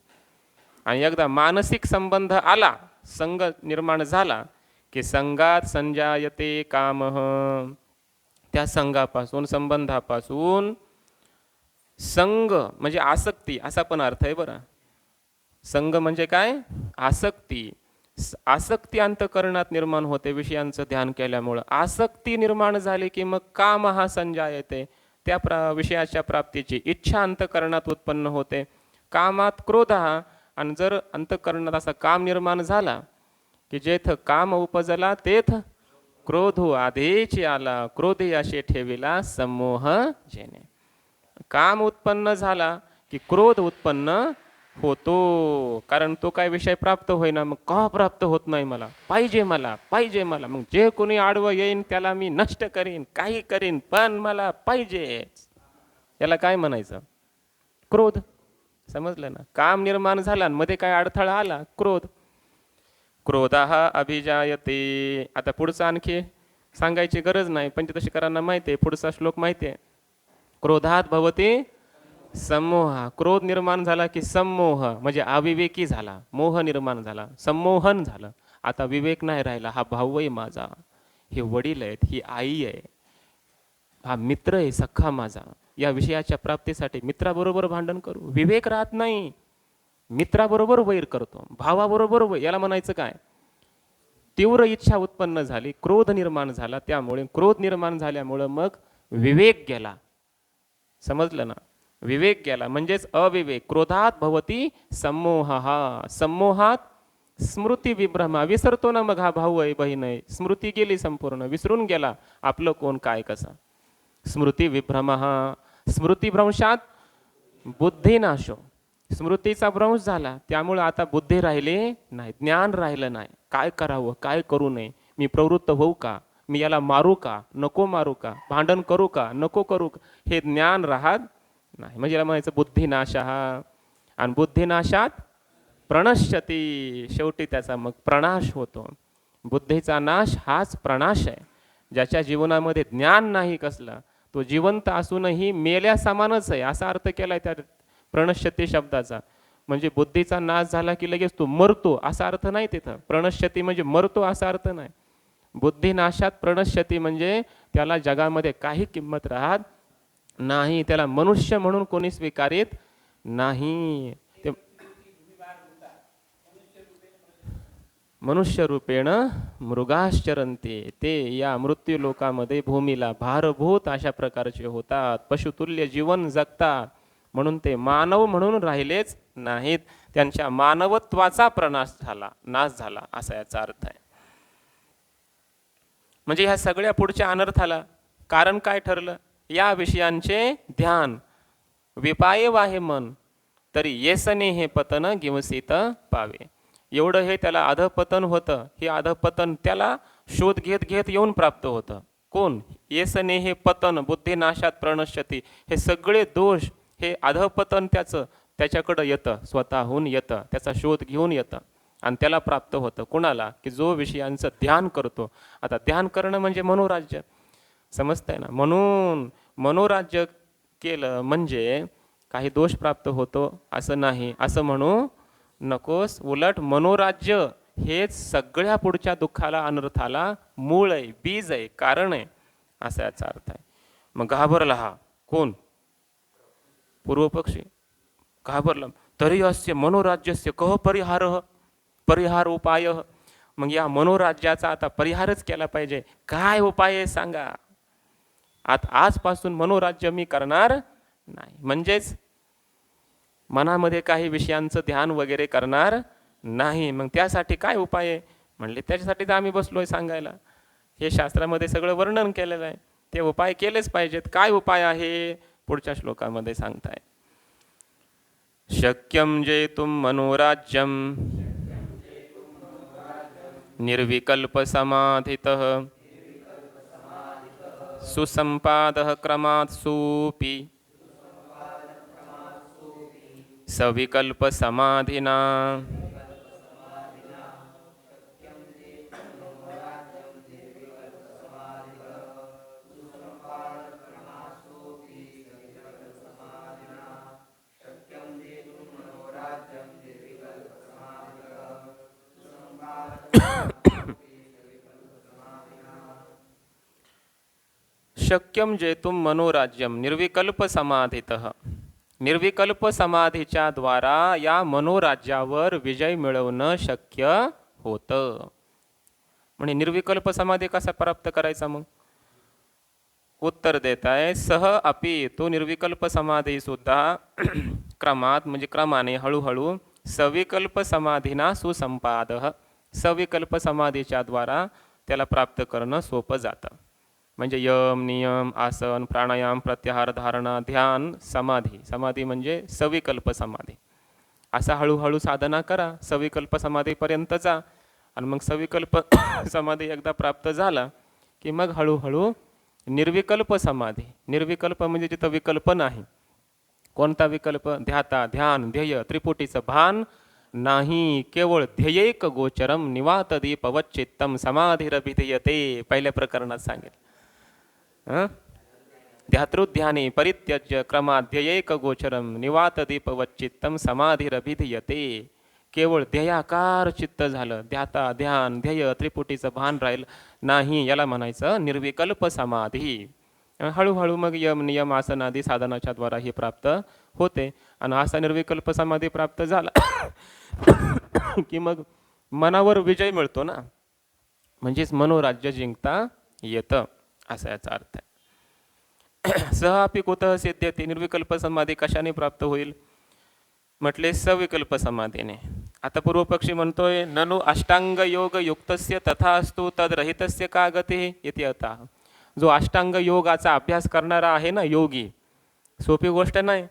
आणि एकदा मानसिक संबंध आला, संग निर्माण झाला की संगात संजायते कामः. त्या संघापासून, संबंधापासून, संग म्हणजे आसक्ती असा पण अर्थ आहे बरं. संग म्हणजे काय? आसक्ती. आसक्ती अंतःकरणात निर्माण होते विषयांचं ध्यान केल्यामुळं. आसक्ती निर्माण झाली की मग काम हा संजायते, त्या विषयाच्या प्राप्तीची इच्छा अंतःकरणात उत्पन्न होते. कामात क्रोध हा, आणि जर अंतःकरणात असा काम निर्माण झाला की जेथ काम उपजला तेथ क्रोध आधीची आला, क्रोध याशी ठेविला समोह जेणे. काम उत्पन्न झाला की क्रोध उत्पन्न होतो, कारण तो काय विषय प्राप्त होईना. मग का प्राप्त होत नाही? मला पाहिजे, मला पाहिजे, मला. मग जे कोणी आडवं येईन त्याला मी नष्ट करीन, काही करीन, पण मला पाहिजे. याला काय म्हणायचं? क्रोध. समजलं ना? काम निर्माण झाला, मध्ये काय अडथळा आला, क्रोध. क्रोधाः अभिजायते. आता पुढचं आणखी सांगायची गरज नाही, पंचदशीकरांना माहिती आहे, पुढचा श्लोक माहिती आहे. क्रोधात भवती समोह. क्रोध निर्माण झाला की समोह म्हणजे अविवेकी झाला, मोह निर्माण झाला, संमोहन झालं. आता विवेक नाही राहिला. हा भाऊ आहे माझा, हे वडील आहेत, ही आई आहे, हा मित्र आहे सख्खा माझा. या विषयाच्या प्राप्तीसाठी मित्राबरोबर भांडण करू, विवेक राहत नाही. मित्राबरोबर वैर करतो, भावाबरोबर वैर. याला म्हणायचं काय? तीव्र इच्छा उत्पन्न झाली, क्रोध निर्माण झाला. त्यामुळे क्रोध निर्माण झाल्यामुळं मग विवेक गेला. समजलं ना? विवेक गेला म्हणजेच अविवेक. क्रोधात भवती समोह. समोहात स्मृती विभ्रमा, विसरतो ना मग हा भाऊ आहे बहीण आहे, स्मृती गेली संपूर्ण, विसरून गेला आपलं कोण काय कसं. स्मृती विभ्रम, स्मृतिभ्रंशात बुद्धिनाशो, स्मृतीचा भ्रंश झाला त्यामुळे आता बुद्धी राहिली नाही, ज्ञान राहिलं नाही. काय करावं काय करू नये, मी प्रवृत्त होऊ का, मी याला मारू का नको मारू का, भांडण करू का नको करू का, हे ज्ञान राहत नाही. म्हणजे याला म्हणायचं बुद्धिनाश. आणि बुद्धिनाशात प्रणश्यती, शेवटी त्याचा मग प्रणाश होतो. बुद्धीचा नाश हाच प्रणाश आहे. ज्याच्या जीवनामध्ये ज्ञान नाही कसला तो जिवंत असूनही मेल्या समानच आहे, असा अर्थ केलाय त्या प्रणश्यती शब्दाचा. म्हणजे बुद्धीचा नाश झाला की लगेच तो मरतो असा अर्थ नाही तिथं. प्रणश्यती म्हणजे मरतो असा अर्थ नाही. बुद्धिनाशात प्रणश्यती म्हणजे त्याला जगामध्ये काही किंमत राहत नाही, त्याला मनुष्य म्हणून कोणी स्वीकारित नाही. ते मनुष्य रूपेण मृगाश्चरंती, ते या मृत्यू लोकामध्ये भूमीला भारभूत अशा प्रकारचे होतात, पशुतुल्य जीवन जगतात. म्हणून ते मानव म्हणून राहिलेच नाहीत, त्यांच्या मानवत्वाचा नाश झाला असा याचा अर्थ आहे. म्हणजे ह्या सगळ्या पुढच्या अनर्थाला कारण काय ठरलं, या विषयांचे ध्यान. विपाये वाहे मन तरी येसने हे पतन गिवसित पावे. एवढं हे त्याला अधपतन होतं, हे अधपतन त्याला शोध घेत घेत येऊन प्राप्त होतं. कोण? येसने हे पतन, बुद्धिनाशात प्रणश्यती, हे सगळे दोष, हे अधपतन त्याच्याकडं येतं, स्वतःहून येतं, त्याचा शोध घेऊन येतं आणि त्याला प्राप्त होतं. कुणाला? की जो विषयांचं ध्यान करतो. आता ध्यान करणं म्हणजे मनोराज्य, समजतंय ना. म्हणून मनोराज्य केलं म्हणजे काही दोष प्राप्त होतो असं नाही, असं म्हणू नकोस. उलट मनोराज्य हेच सगळ्या पुढच्या दुःखाला अनर्थाला मूळ आहे, बीज आहे, कारण आहे, असा याचा अर्थ आहे. मग घाबरला हा कोण? पूर्वपक्षी घाबरला. तरी अस्य मनोराज्यस्य कह परिहार उपाय. मग या मनोराज्याचा आता परिहारच केला पाहिजे. काय उपाय आहे सांगा. आता आजपासून मनोराज्य मी करणार नाही, म्हणजेच मनामध्ये काही विषयांचं ध्यान वगैरे करणार नाही. मग त्यासाठी काय उपाय आहे म्हणले, त्याच्यासाठी तर आम्ही बसलोय सांगायला. हे शास्त्रामध्ये सगळं वर्णन केलेलं आहे, ते उपाय केलेच पाहिजेत. काय उपाय आहे पुढच्या श्लोकामध्ये सांगताय. शक्यं जेतुं मनोराज्यं निर्विकल्प समाधितः सुसंपादः क्रमात् सोऽपि सविकल्प समाधिना. शक्यं जेतुं मनोराज्यं निर्विकल्प समाधितः. निर्विकल्प समाधीच्या द्वारा या मनोराज्यावर विजय मिळवणं शक्य होतं. म्हणजे निर्विकल्प समाधी कसा प्राप्त करायचा मग? उत्तर देत आहे, सह अपि, तो निर्विकल्प समाधी सुद्धा क्रमात म्हणजे क्रमाने हळूहळू सविकल्प समाधीना सुसंपादः, सविकल्प समाधीच्या द्वारा त्याला प्राप्त करणं सोपं जातं. म्हणजे यम नियम आसन प्राणायाम प्रत्याहार धारणा ध्यान समाधी, समाधी म्हणजे सविकल्प समाधी, असा हळूहळू साधना करा, सविकल्प समाधीपर्यंत जा. आणि मग सविकल्प समाधी एकदा प्राप्त झाला की मग हळूहळू निर्विकल्प समाधी. निर्विकल्प म्हणजे जिथं विकल्प नाही. कोणता विकल्प? ध्याता ध्यान ध्येय त्रिपुटीचं भान नाही, केवळ ध्येयैक गोचरम निवात दीपवच्चित्तम समाधिरभिधीयते. पहिल्या प्रकरणात सांगेल ध्यातृध्याने परित्यज्य क्रमाध्ययैक गोचरम निवात दीपवच्चित्तम समाधिरभिधीयते. केवळ ध्येयाकार चित्त झालं, ध्याता ध्यान ध्येय त्रिपुटीचं भान राहील नाही, याला म्हणायचं निर्विकल्प समाधी. हळूहळू मग यम नियम आसन आदी साधनाच्या द्वारा ही प्राप्त होते. आणि असा निर्विकल्प समाधी प्राप्त झाला की मग मनावर विजय मिळतो ना, म्हणजेच मनोराज्य जिंकता येतं, असा याचा अर्थ आहे. सह अपि कुतः सिद्ध्यति, निर्विकल्प समाधी कशाने प्राप्त होईल म्हटले? सविकल्प समाधीने. आता पूर्वपक्षी म्हणतोय ननु अष्टांग योग युक्तस्य तथा असतो तद्रहितस्य का गती इति अतः. जो अष्टांग योगाचा अभ्यास करणारा आहे ना योगी, सोपी गोष्ट नाही.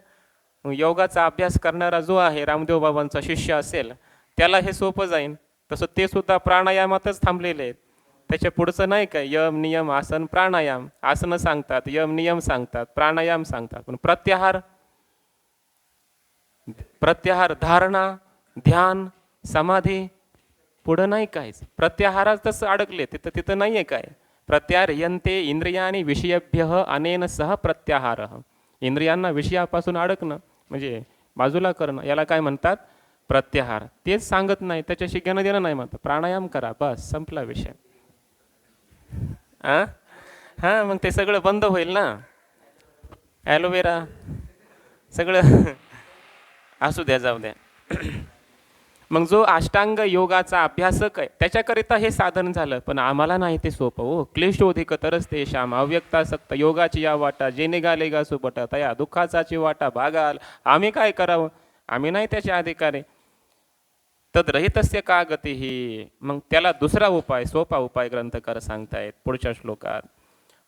योगाचा अभ्यास करणारा जो आहे रामदेव बाबांचा शिष्य असेल त्याला हे सोपं जाईल. तसं ते सुद्धा प्राणायामातच थांबलेले आहेत. त्याच्या पुढचं नाही काय यम नियम आसन प्राणायाम. आसनं सांगतात, यम नियम सांगतात, प्राणायाम सांगतात, पण प्रत्याहार धारणा ध्यान समाधी पुढं नाही काहीच. प्रत्याहारात तसं अडकले तिथं नाही आहे काय. प्रत्याहारयन्ते इंद्रियाणी विषयभ्य अनेन सह प्रत्याहार. इंद्रियांना विषयापासून अडकणं म्हणजे बाजूला करणं याला काय म्हणतात प्रत्याहार. तेच सांगत नाही, त्याच्याशी घेणं देणं नाही. म्हणतात प्राणायाम करा, बस संपला विषय. हां मग ते सगळं बंद होईल ना. ॲलोवेरा सगळं असू द्या, जाऊ द्या. मग जो अष्टांग योगाचा अभ्यासक आहे त्याच्याकरिता हे साधन झालं, पण आम्हाला नाही ते सोपं हो. क्लिष्टोधिक तरस्ते श्याम अव्यक्तासक्त योगाची या वाटा जे निघाले गा सुपट तया दुःखाचाची वाटा भागाल. आम्ही काय करावं, आम्ही नाही त्याचे अधिकारी. तद्रहितस्य का गती ही. मग त्याला दुसरा उपाय, सोपा उपाय ग्रंथकार सांगतायत पुढच्या श्लोकात.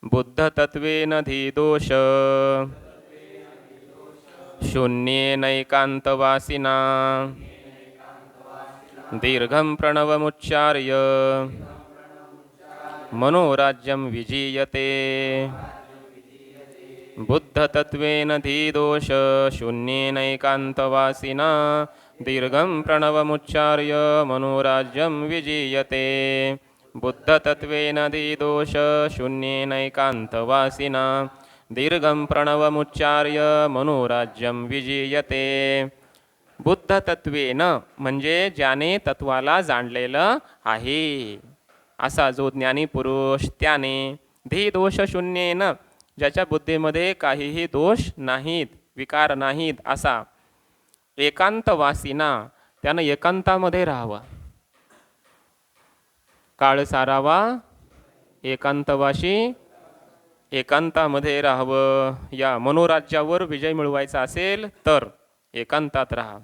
बुद्ध तत्वेन धी दोष शून्येनैकान्तवासिना दीर्घं प्रणवमुच्चार्य मनोराज्यं विजीयते. बुद्धतत्वेन धीदोष शून्येनैकान्तवासिना दीर्घं प्रणवमुच्चार्य मनोराज्यं विजीयते. बुद्धतत्वेन धीदोष शून्येनैकान्तवासिना दीर्घं प्रणवमुच्चार्य मनोराज्यं विजीयते. बुद्ध तत्वेन म्हणजे ज्याने तत्वाला जाणलेलं आहे असा जो ज्ञानी पुरुष, त्याने धी दोष शून्येन ज्याच्या बुद्धीमध्ये काहीही दोष नाहीत, विकार नाहीत असा, एकांतवासीना त्यानं एकांतामध्ये राहावं. काळ सारावा एकांतवासी एकांतामध्ये राहावं. या मनोराज्यावर विजय मिळवायचा असेल तर एकांतात राहा.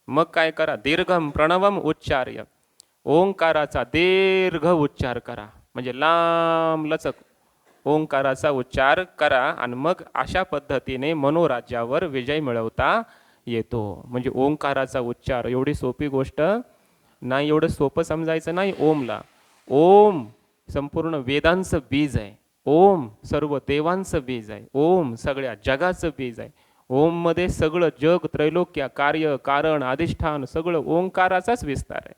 मग काय करा, दीर्घम प्रणवम उच्चार्य ओंकाराचा दीर्घ उच्चार करा. म्हणजे लांब लचक ओंकाराचा उच्चार करा आणि मग अशा पद्धतीने मनोराज्यावर विजय मिळवता येतो. म्हणजे ओंकाराचा उच्चार एवढी सोपी गोष्ट नाही, एवढं सोपं समजायचं नाही. ओमला, ओम संपूर्ण वेदांचं बीज आहे. ओम सर्व देवांचं बीज आहे. ओम सगळ्या जगाचं बीज आहे. ओममध्ये सगळं जग, त्रैलोक्य, कार्य, कारण, अधिष्ठान सगळं ओंकाराचाच विस्तार आहे.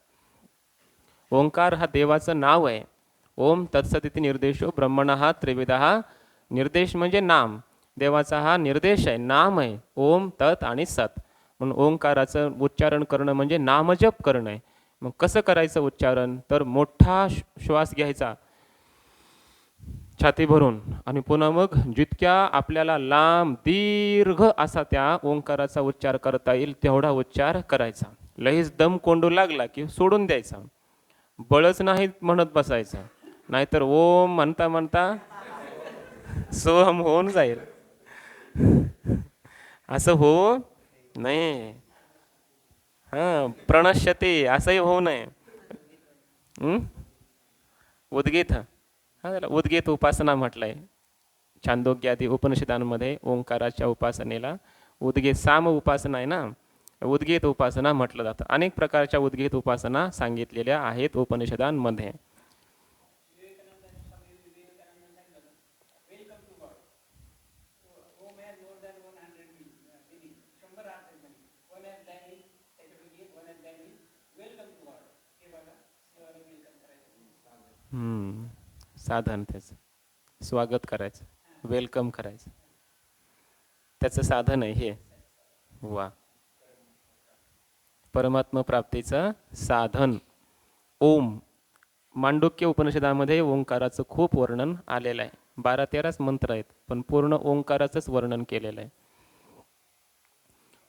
ओंकार हा देवाचं नाव आहे. ओम तत्सदिती निर्देशो ब्रह्मणः त्रिविधः. निर्देश म्हणजे नाम, देवाचा हा निर्देश आहे, नाम आहे. ओम तत् आणि सत. म्हणून ओंकाराचं उच्चारण करणं म्हणजे नामजप करणं आहे. मग कसं करायचं उच्चारण, तर मोठा श्वास घ्यायचा छाती भरून आणि पुन्हा मग जितक्या आपल्याला लांब दीर्घ असा त्या ओंकाराचा उच्चार करता येईल तेवढा उच्चार करायचा. लईच दम कोंडू लागला की सोडून द्यायचा. बळच नाही म्हणत बसायचं, नाहीतर ओम म्हणता म्हणता सोहम होऊन जाईल. असं हो नाही. प्रणश्यते असंही होऊ नये. उद्गीत, त्याला उद्गीत उपासना म्हटलंय. छांदोग्यादी उपनिषदांमध्ये ओंकाराच्या उपासनेला उद्गीत साम उपासना आहे ना, उद्गीत उपासना म्हटलं जातं. अनेक प्रकारच्या उद्गीत उपासना सांगितलेल्या आहेत उपनिषदांमध्ये. साधन त्याचं स्वागत करायचं, वेलकम करायचं, त्याचं साधन आहे हे. वा, परमात्मा प्राप्तीचं साधन ओम. मांडुक्य उपनिषदामध्ये ओंकाराचं खूप वर्णन आलेलं आहे. 12-13 मंत्र आहेत, पण पूर्ण ओंकाराचंच वर्णन केलेलं आहे.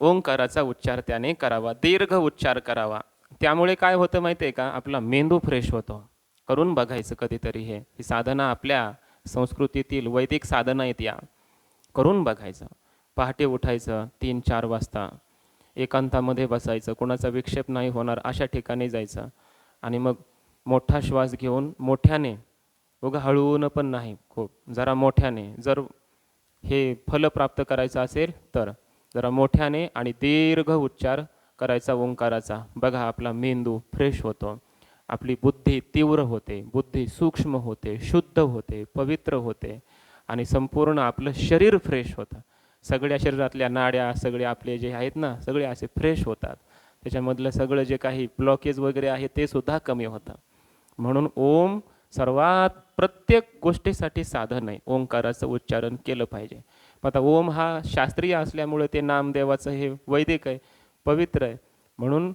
ओंकाराचा उच्चार त्याने करावा, दीर्घ उच्चार करावा. त्यामुळे काय होतं माहिती आहे का, आपला मेंदू फ्रेश होतो. करून बघायचं कधीतरी. ही साधना आपल्या संस्कृतीतील वैदिक साधना आहेत, या करून बघायचं. पहाटे उठायचं 3-4 वाजता, एकांतामध्ये बसायचं, कोणाचा विक्षेप नाही होणार अशा ठिकाणी जायचं आणि मग मोठा श्वास घेऊन मोठ्याने, उगा हळून पण नाही, खूप जरा मोठ्याने, जर हे फल प्राप्त करायचं असेल तर जरा मोठ्याने आणि दीर्घ उच्चार करायचा ओंकाराचा. बघा आपला मेंदू फ्रेश होतो, आपली बुद्धी तीव्र होते, बुद्धी सूक्ष्म होते, शुद्ध होते, पवित्र होते आणि संपूर्ण आपलं शरीर फ्रेश होतं. सगळ्या शरीरातल्या नाड्या सगळे आपले जे आहेत ना, सगळे असे फ्रेश होतात. त्याच्यामधलं सगळं जे काही ब्लॉकेज वगैरे आहे ते सुद्धा कमी होतं. म्हणून ओम सर्वात प्रत्येक गोष्टीसाठी साधन आहे. ओंकाराचं उच्चारण केलं पाहिजे. आता ओम हा शास्त्रीय असल्यामुळे ते नामदेवाचं हे वैदिक आहे, पवित्र आहे. म्हणून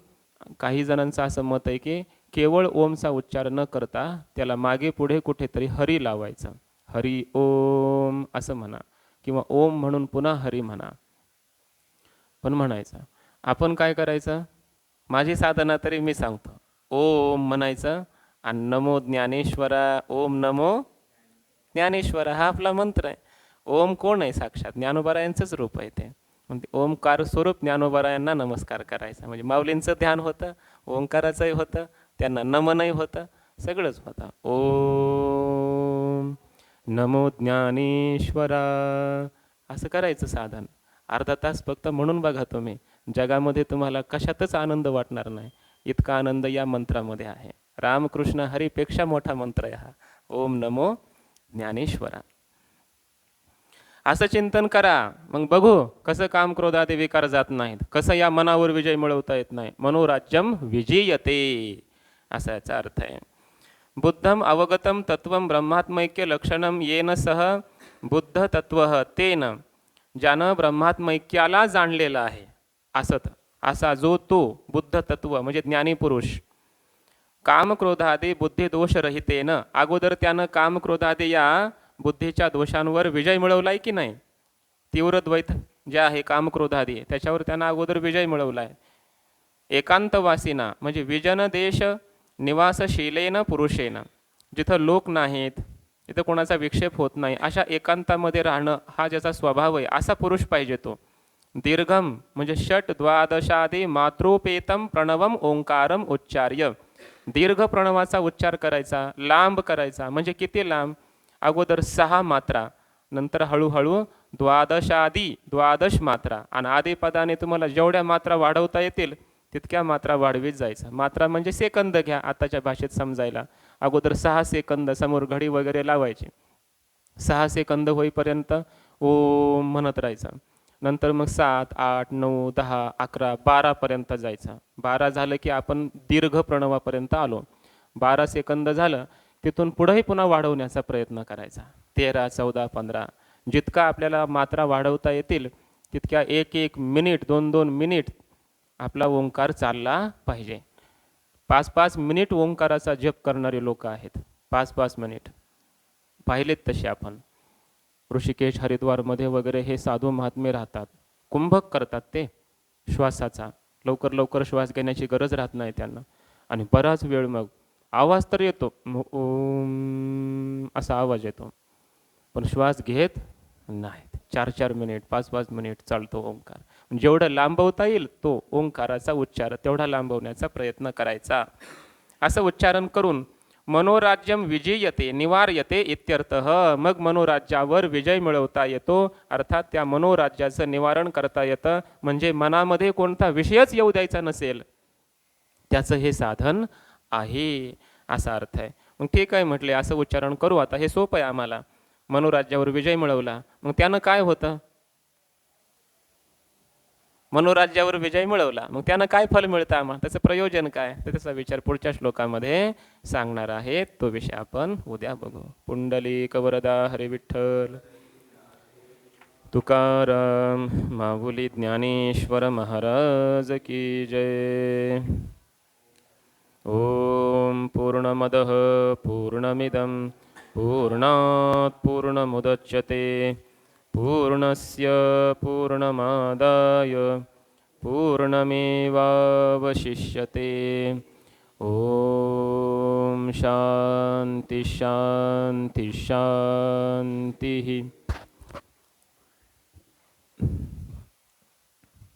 काही जणांचं असं मत आहे की केवळ ओमचा उच्चार न करता त्याला मागे पुढे कुठेतरी हरी लावायचं. हरी ओम असं म्हणा किंवा ओम म्हणून पुन्हा हरी म्हणा, पण म्हणायचं. आपण काय करायचं, माझी साधना तरी मी सांगतो, ओम म्हणायचं आणि नमो ज्ञानेश्वरा, ओम नमो ज्ञानेश्वरा हा आपला मंत्र आहे. ओम कोण आहे, साक्षात ज्ञानोबारायांचंच रूप आहे ते. ओंकार स्वरूप ज्ञानोबारायांना नमस्कार करायचा, म्हणजे माऊलींचं ध्यान होतं, ओंकाराचंही होतं, त्यांना नमनही होतं, सगळंच होतं. ओम नमो ज्ञानेश्वरा असं करायचं साधन. अर्धा तास फक्त. म्हणून बघा तुम्ही जगामध्ये तुम्हाला कशातच आनंद वाटणार नाही, इतका आनंद या मंत्रामध्ये आहे. रामकृष्ण हरीपेक्षा मोठा मंत्र आहे हा, ओम नमो ज्ञानेश्वरा. असं चिंतन करा, मग बघू कसं काम क्रोधादी विकार जात नाहीत, कसं या मनावर विजय मिळवता येत नाही. मनोराज्यम विजयते असा याचा अर्थ आहे. बुद्धम अवगतम तत्वम ब्रह्मात्मैक्य लक्षणम येन सह बुद्ध तत्व तेन, ज्यानं ब्रह्मात्मैक्याला जाणलेलं आहे असत, असा जो तो बुद्ध तत्व म्हणजे ज्ञानी पुरुष, काम क्रोधादी बुद्धी दोष रहितेनं, अगोदर त्यानं काम क्रोधादी या बुद्धीच्या दोषांवर विजय मिळवलाय की नाही. तीव्र द्वैत जे आहे काम क्रोधादी त्याच्यावर त्यानं अगोदर विजय मिळवलाय. एकांतवासीना म्हणजे विजन देश निवासशीलेन पुरुषेन, जिथं लोक नाहीत, तिथं कोणाचा विक्षेप होत नाही, अशा एकांतामध्ये राहणं हा ज्याचा स्वभाव आहे असा पुरुष पाहिजे तो. दीर्घम म्हणजे षट द्वादशादी मातृपेतम प्रणवम ओंकारम उच्चार्य, दीर्घ प्रणवाचा उच्चार करायचा, लांब करायचा. म्हणजे किती लांब, अगोदर 6 मात्रा, नंतर हळूहळू द्वादश मात्रा, आणि आदिपदाने तुम्हाला जेवढ्या मात्रा वाढवता येतील तितक्या मात्रा वाढवीत जायचं. मात्रा म्हणजे सेकंद घ्या आताच्या भाषेत समजायला. अगोदर 6 सेकंद, समोर घडी वगैरे लावायची, 6 सेकंद होईपर्यंत ओम म्हणत राहायचं. नंतर मग 7, 8, 9, 10, 11, 12पर्यंत जायचं. 12 झालं की आपण दीर्घ प्रणवापर्यंत आलो. 12 सेकंद झालं, तिथून पुढेही पुन्हा वाढवण्याचा प्रयत्न करायचा. 13, 14, 15 जितका आपल्याला मात्रा वाढवता येतील तितक्या 1-1 मिनिट, 2-2 मिनिट आपला ओंकार चालला पाहिजे. 5-5 मिनिट ओंकाराचा जप करणारे लोक आहेत. 5-5 मिनिट पाहिलेत तसे आपण. ऋषिकेश हरिद्वारमध्ये वगैरे हे साधू महात्मे राहतात, कुंभक करतात ते श्वासाचा. लवकर लवकर श्वास घेण्याची गरज राहत नाही त्यांना, आणि बराच वेळ मग आवाज तर येतो, ओम असा आवाज येतो, पण श्वास घेत नाहीत. 4-4 मिनिट, 5-5 मिनिट चालतो ओंकार. जेवढं लांबवता येईल तो ओंकाराचा उच्चार तेवढा लांबवण्याचा प्रयत्न करायचा. असं उच्चारण करून मनोराज्यम विजयते निवार्यते इत्यर्थः, मग मनोराज्यावर विजय मिळवता येतो, अर्थात त्या मनोराज्याचं निवारण करता येतं. म्हणजे मनामध्ये कोणता विषयच येऊ द्यायचा नसेल त्याचं हे साधन आहे असा अर्थ आहे. मग ठीक आहे म्हटले, असं उच्चारण करू आता, हे सोपं आहे आम्हाला. मनोराज्यावर विजय मिळवला, मग त्यानं काय होतं, मनोराज्यावर विजय मिळवला मग त्यानं काय फल मिळतं आम्हाला, त्याचं प्रयोजन काय, तर त्याचा विचार पुढच्या श्लोकामध्ये सांगणार आहे. तो विषय आपण उद्या बघू. पुंडलिक वरदा हरी विठ्ठल. तुकाराम माऊली ज्ञानेश्वर महाराज की जय. ओम पूर्णमदः पूर्णमिदं पूर्णात् पूर्णमुदच्यते पूर्णस्य पूर्णमादाय पूर्णमेवावशिष्यते. ओम शांति शांति शांति.